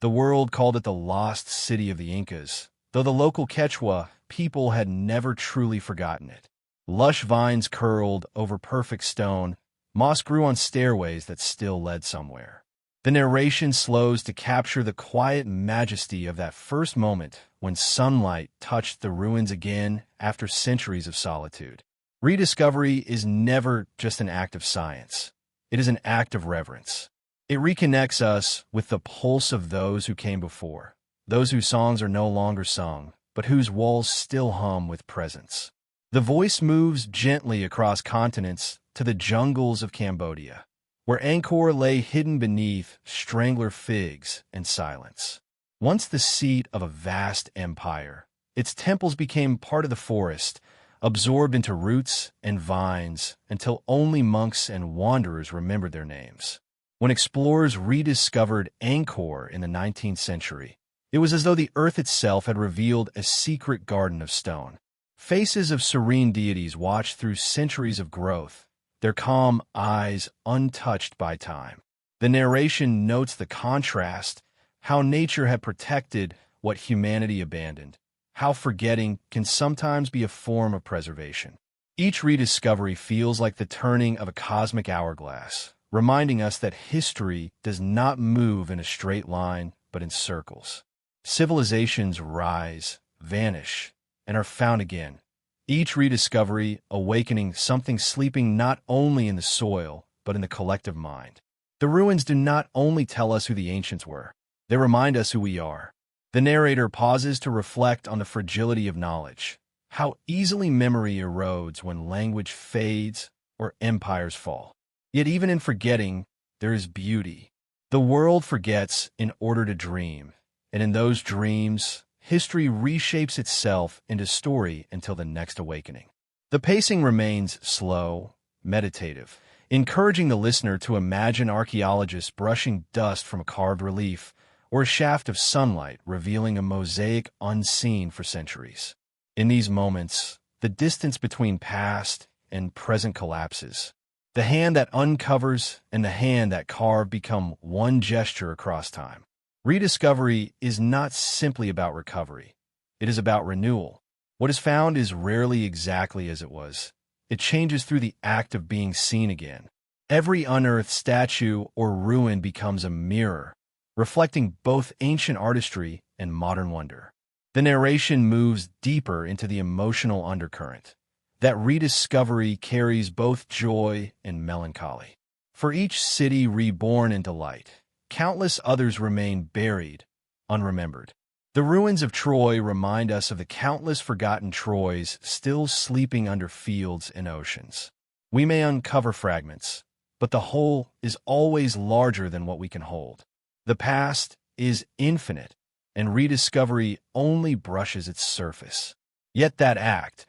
The world called it the lost city of the Incas, though the local Quechua people had never truly forgotten it. Lush vines curled over perfect stone, moss grew on stairways that still led somewhere. The narration slows to capture the quiet majesty of that first moment when sunlight touched the ruins again after centuries of solitude. Rediscovery is never just an act of science. It is an act of reverence. It reconnects us with the pulse of those who came before, those whose songs are no longer sung, but whose walls still hum with presence. The voice moves gently across continents to the jungles of Cambodia, where Angkor lay hidden beneath strangler figs and silence. Once the seat of a vast empire, its temples became part of the forest, absorbed into roots and vines until only monks and wanderers remembered their names. When explorers rediscovered Angkor in the 19th century, it was as though the earth itself had revealed a secret garden of stone. Faces of serene deities watched through centuries of growth, their calm eyes untouched by time. The narration notes the contrast, how nature had protected what humanity abandoned, how forgetting can sometimes be a form of preservation. Each rediscovery feels like the turning of a cosmic hourglass, reminding us that history does not move in a straight line, but in circles. Civilizations rise, vanish, and are found again. Each rediscovery awakening something sleeping not only in the soil, but in the collective mind. The ruins do not only tell us who the ancients were, they remind us who we are. The narrator pauses to reflect on the fragility of knowledge, how easily memory erodes when language fades or empires fall. Yet even in forgetting, there is beauty. The world forgets in order to dream, and in those dreams, history reshapes itself into story until the next awakening. The pacing remains slow, meditative, encouraging the listener to imagine archaeologists brushing dust from a carved relief or a shaft of sunlight revealing a mosaic unseen for centuries. In these moments, the distance between past and present collapses. The hand that uncovers and the hand that carved become one gesture across time. Rediscovery is not simply about recovery. It is about renewal. What is found is rarely exactly as it was. It changes through the act of being seen again. Every unearthed statue or ruin becomes a mirror, reflecting both ancient artistry and modern wonder. The narration moves deeper into the emotional undercurrent. That rediscovery carries both joy and melancholy. For each city reborn into light, countless others remain buried, unremembered. The ruins of Troy remind us of the countless forgotten Troys still sleeping under fields and oceans. We may uncover fragments, but the whole is always larger than what we can hold. The past is infinite, and rediscovery only brushes its surface. Yet that act,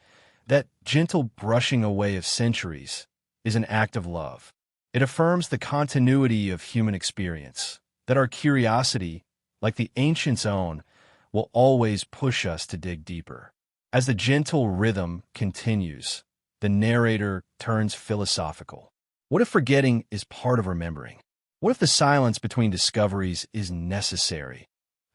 that gentle brushing away of centuries, is an act of love. It affirms the continuity of human experience, that our curiosity, like the ancients' own, will always push us to dig deeper. As the gentle rhythm continues, the narrator turns philosophical. What if forgetting is part of remembering? What if the silence between discoveries is necessary?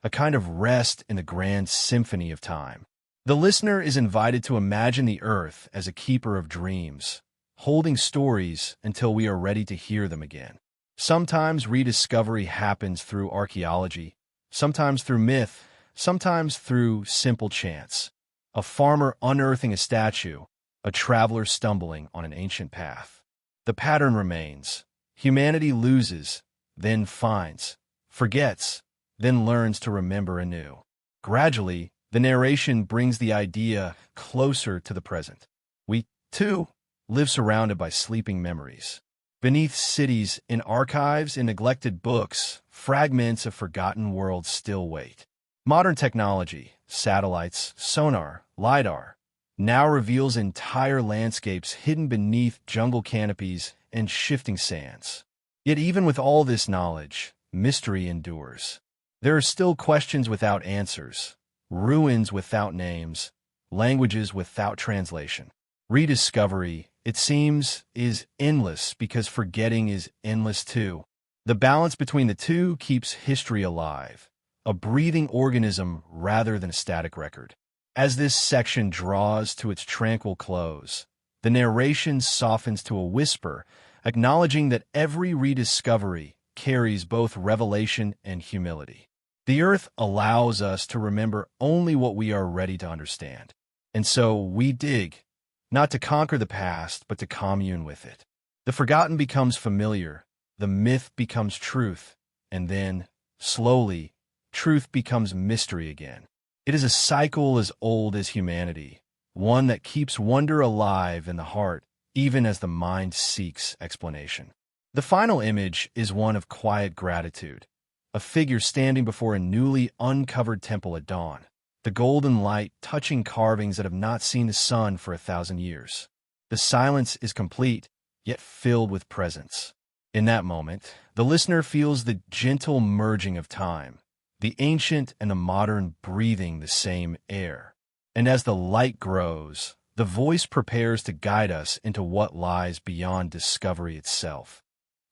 A kind of rest in the grand symphony of time. The listener is invited to imagine the earth as a keeper of dreams, holding stories until we are ready to hear them again. Sometimes rediscovery happens through archaeology, sometimes through myth, sometimes through simple chance. A farmer unearthing a statue, a traveler stumbling on an ancient path. The pattern remains. Humanity loses, then finds, forgets, then learns to remember anew. Gradually, the narration brings the idea closer to the present. We, too, live surrounded by sleeping memories. Beneath cities, in archives, in neglected books, fragments of forgotten worlds still wait. Modern technology, satellites, sonar, LiDAR, now reveals entire landscapes hidden beneath jungle canopies and shifting sands. Yet even with all this knowledge, mystery endures. There are still questions without answers, ruins without names, languages without translation. Rediscovery, it seems, is endless because forgetting is endless too. The balance between the two keeps history alive, a breathing organism rather than a static record. As this section draws to its tranquil close, the narration softens to a whisper, acknowledging that every rediscovery carries both revelation and humility. The earth allows us to remember only what we are ready to understand. And so we dig, not to conquer the past, but to commune with it. The forgotten becomes familiar, the myth becomes truth, and then, slowly, truth becomes mystery again. It is a cycle as old as humanity, one that keeps wonder alive in the heart, even as the mind seeks explanation. The final image is one of quiet gratitude, a figure standing before a newly uncovered temple at dawn, the golden light touching carvings that have not seen the sun for 1,000 years. The silence is complete, yet filled with presence. In that moment, the listener feels the gentle merging of time, the ancient and the modern breathing the same air. And as the light grows, the voice prepares to guide us into what lies beyond discovery itself.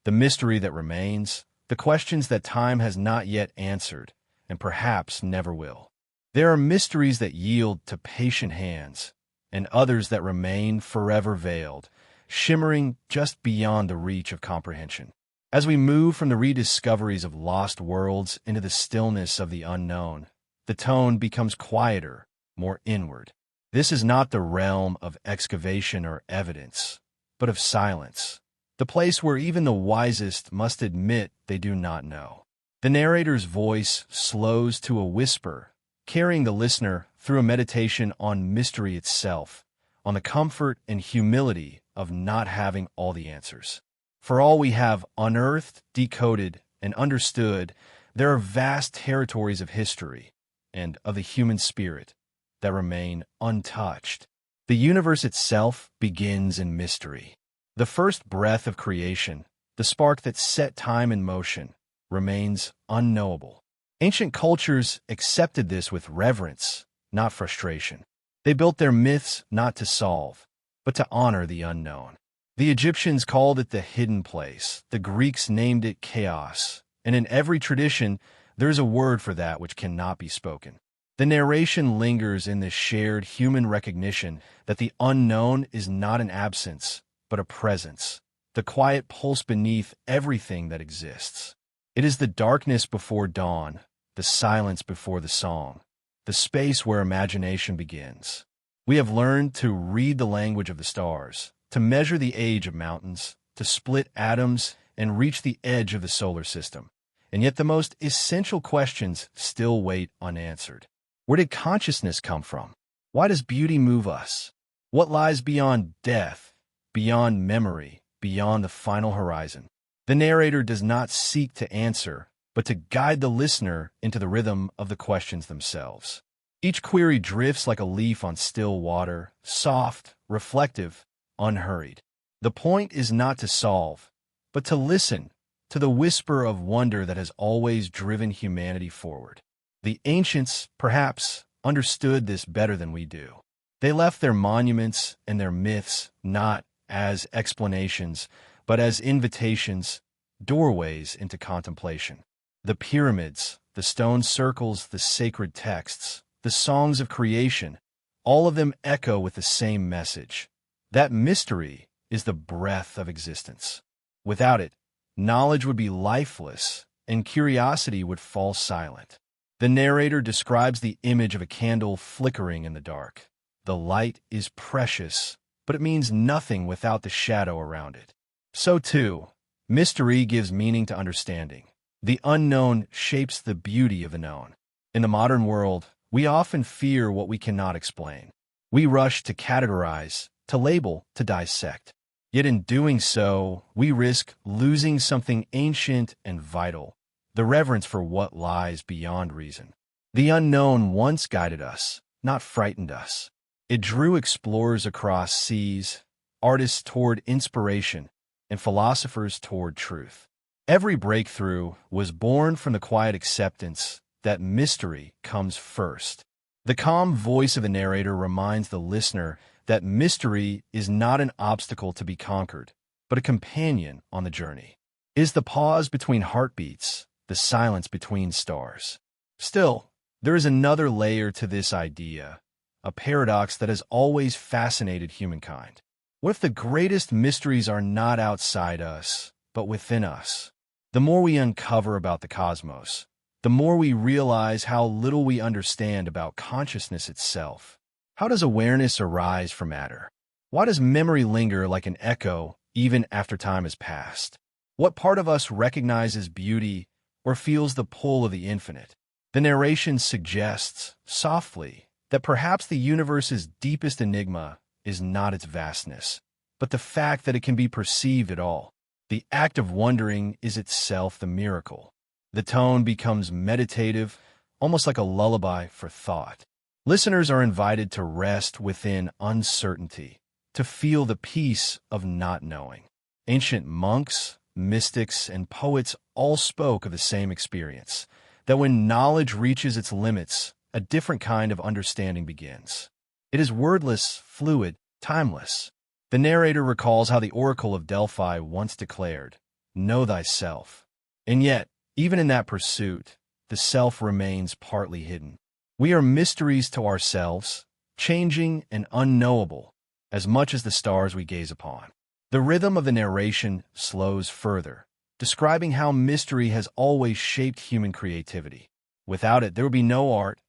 The mystery that remains, the questions that time has not yet answered, and perhaps never will. There are mysteries that yield to patient hands, and others that remain forever veiled, shimmering just beyond the reach of comprehension. As we move from the rediscoveries of lost worlds into the stillness of the unknown, the tone becomes quieter, more inward. This is not the realm of excavation or evidence, but of silence, the place where even the wisest must admit they do not know. The narrator's voice slows to a whisper, carrying the listener through a meditation on mystery itself, on the comfort and humility of not having all the answers. For all we have unearthed, decoded, and understood, there are vast territories of history and of the human spirit that remain untouched. The universe itself begins in mystery. The first breath of creation, the spark that set time in motion, remains unknowable. Ancient cultures accepted this with reverence, not frustration. They built their myths not to solve, but to honor the unknown. The Egyptians called it the hidden place. The Greeks named it chaos. And in every tradition, there is a word for that which cannot be spoken. The narration lingers in this shared human recognition that the unknown is not an absence, but a presence, the quiet pulse beneath everything that exists. It is the darkness before dawn, the silence before the song, the space where imagination begins. We have learned to read the language of the stars, to measure the age of mountains, to split atoms and reach the edge of the solar system. And yet the most essential questions still wait unanswered. Where did consciousness come from? Why does beauty move us? What lies beyond death, beyond memory, beyond the final horizon? The narrator does not seek to answer, but to guide the listener into the rhythm of the questions themselves. Each query drifts like a leaf on still water, soft, reflective, unhurried. The point is not to solve, but to listen to the whisper of wonder that has always driven humanity forward. The ancients, perhaps, understood this better than we do. They left their monuments and their myths not as explanations, but as invitations, doorways into contemplation. The pyramids, the stone circles, the sacred texts, the songs of creation, all of them echo with the same message. That mystery is the breath of existence. Without it, knowledge would be lifeless, and curiosity would fall silent. The narrator describes the image of a candle flickering in the dark. The light is precious, but it means nothing without the shadow around it. So too, mystery gives meaning to understanding. The unknown shapes the beauty of the known. In the modern world, we often fear what we cannot explain. We rush to categorize, to label, to dissect. Yet in doing so, we risk losing something ancient and vital, the reverence for what lies beyond reason. The unknown once guided us, not frightened us. It drew explorers across seas, artists toward inspiration, and philosophers toward truth. Every breakthrough was born from the quiet acceptance that mystery comes first. The calm voice of the narrator reminds the listener that mystery is not an obstacle to be conquered, but a companion on the journey. It is the pause between heartbeats, the silence between stars. Still, there is another layer to this idea, a paradox that has always fascinated humankind. What if the greatest mysteries are not outside us, but within us? The more we uncover about the cosmos, the more we realize how little we understand about consciousness itself. How does awareness arise from matter? Why does memory linger like an echo even after time has passed? What part of us recognizes beauty or feels the pull of the infinite? The narration suggests, softly, that perhaps the universe's deepest enigma is not its vastness, but the fact that it can be perceived at all. The act of wondering is itself the miracle. The tone becomes meditative, almost like a lullaby for thought. Listeners are invited to rest within uncertainty, to feel the peace of not knowing. Ancient monks, mystics, and poets all spoke of the same experience, that when knowledge reaches its limits, a different kind of understanding begins. It is wordless, fluid, timeless. The narrator recalls how the Oracle of Delphi once declared, "Know thyself." And yet, even in that pursuit, the self remains partly hidden. We are mysteries to ourselves, changing and unknowable, as much as the stars we gaze upon. The rhythm of the narration slows further, describing how mystery has always shaped human creativity. Without it, there would be no art,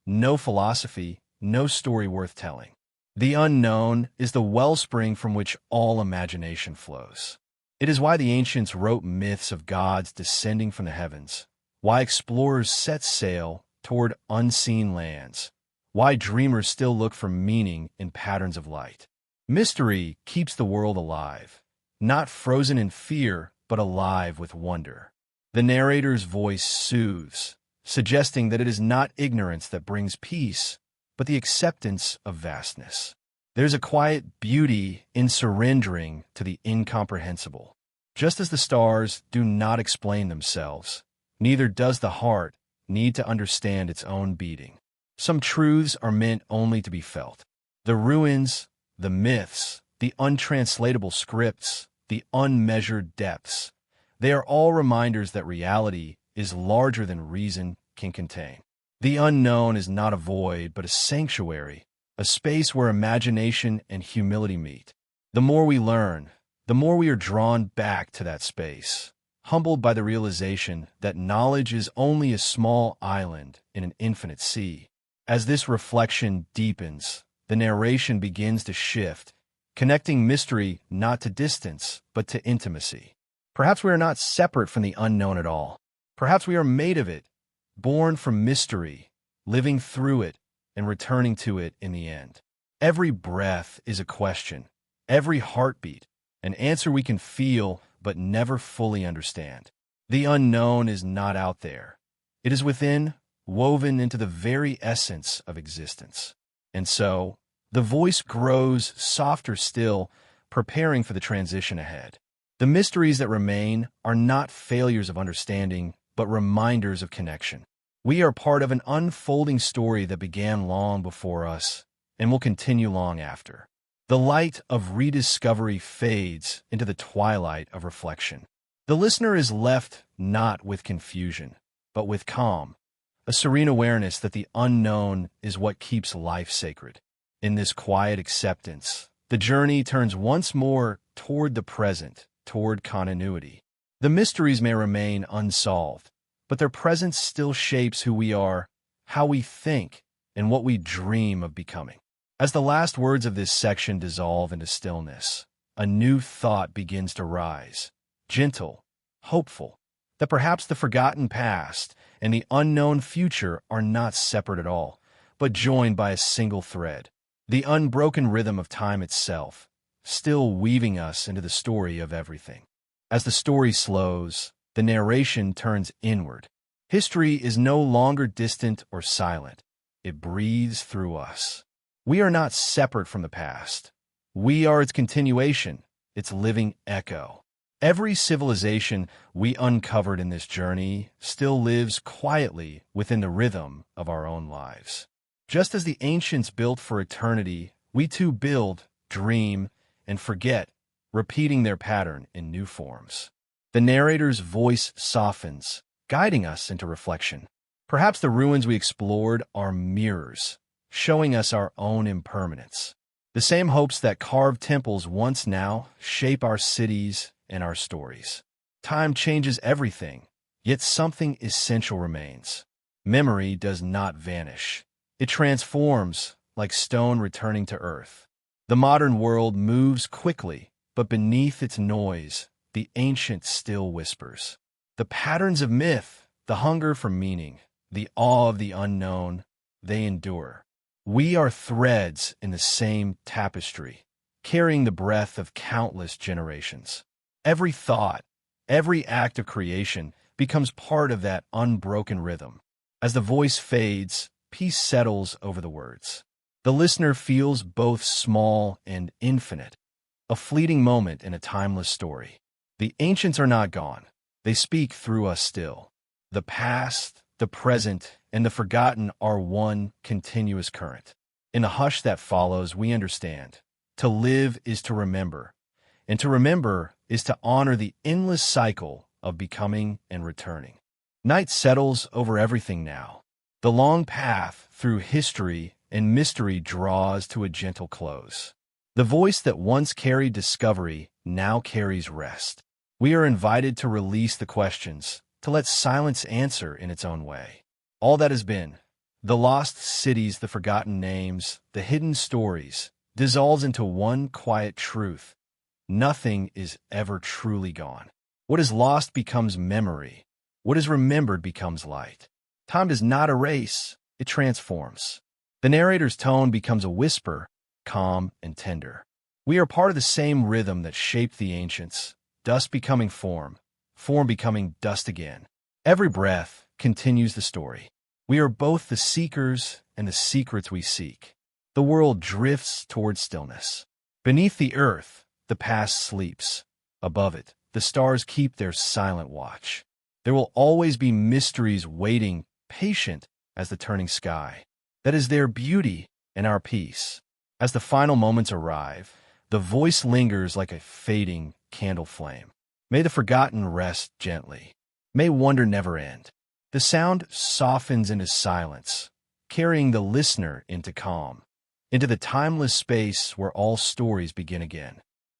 no philosophy, no story worth telling. The unknown is the wellspring from which all imagination flows. It is why the ancients wrote myths of gods descending from the heavens, why explorers set sail toward unseen lands, why dreamers still look for meaning in patterns of light. Mystery keeps the world alive, not frozen in fear, but alive with wonder. The narrator's voice soothes, suggesting that it is not ignorance that brings peace, but the acceptance of vastness. There's a quiet beauty in surrendering to the incomprehensible. Just as the stars do not explain themselves, neither does the heart need to understand its own beating. Some truths are meant only to be felt. The ruins, the myths, the untranslatable scripts, the unmeasured depths, they are all reminders that reality is larger than reason can contain. The unknown is not a void, but a sanctuary, a space where imagination and humility meet. The more we learn, the more we are drawn back to that space, humbled by the realization that knowledge is only a small island in an infinite sea. As this reflection deepens, the narration begins to shift, connecting mystery not to distance, but to intimacy. Perhaps we are not separate from the unknown at all. Perhaps we are made of it, born from mystery, living through it, and returning to it in the end. Every breath is a question, every heartbeat, an answer we can feel but never fully understand. The unknown is not out there. It is within, woven into the very essence of existence. And so, the voice grows softer still, preparing for the transition ahead. The mysteries that remain are not failures of understanding, but reminders of connection. We are part of an unfolding story that began long before us and will continue long after. The light of rediscovery fades into the twilight of reflection. The listener is left not with confusion, but with calm, a serene awareness that the unknown is what keeps life sacred. In this quiet acceptance, the journey turns once more toward the present, toward continuity. The mysteries may remain unsolved, but their presence still shapes who we are, how we think, and what we dream of becoming. As the last words of this section dissolve into stillness, a new thought begins to rise, gentle, hopeful, that perhaps the forgotten past and the unknown future are not separate at all, but joined by a single thread, the unbroken rhythm of time itself, still weaving us into the story of everything. As the story slows, the narration turns inward. History is no longer distant or silent. It breathes through us. We are not separate from the past. We are its continuation, its living echo. Every civilization we uncovered in this journey still lives quietly within the rhythm of our own lives. Just as the ancients built for eternity, we too build, dream, and forget, repeating their pattern in new forms. The narrator's voice softens, guiding us into reflection. Perhaps the ruins we explored are mirrors, showing us our own impermanence. The same hopes that carved temples once now shape our cities and our stories. Time changes everything, yet something essential remains. Memory does not vanish. It transforms, like stone returning to earth. The modern world moves quickly, but beneath its noise, the ancient still whispers. The patterns of myth, the hunger for meaning, the awe of the unknown, they endure. We are threads in the same tapestry, carrying the breath of countless generations. Every thought, every act of creation becomes part of that unbroken rhythm. As the voice fades, peace settles over the words. The listener feels both small and infinite, a fleeting moment in a timeless story. The ancients are not gone. They speak through us still. The past, the present, and the forgotten are one continuous current. In the hush that follows, we understand. To live is to remember, and to remember is to honor the endless cycle of becoming and returning. Night settles over everything now. The long path through history and mystery draws to a gentle close. The voice that once carried discovery now carries rest. We are invited to release the questions, to let silence answer in its own way. All that has been, the lost cities, the forgotten names, the hidden stories, dissolves into one quiet truth. Nothing is ever truly gone. What is lost becomes memory. What is remembered becomes light. Time does not erase, it transforms. The narrator's tone becomes a whisper, calm and tender. We are part of the same rhythm that shaped the ancients, dust becoming form, form becoming dust again. Every breath continues the story. We are both the seekers and the secrets we seek. The world drifts toward stillness. Beneath the earth, the past sleeps. Above it, the stars keep their silent watch. There will always be mysteries waiting, patient as the turning sky. That is their beauty and our peace. As the final moments arrive, the voice lingers like a fading candle flame. May the forgotten rest gently. May wonder never end. The sound softens into silence, carrying the listener into calm, into the timeless space where all stories begin again.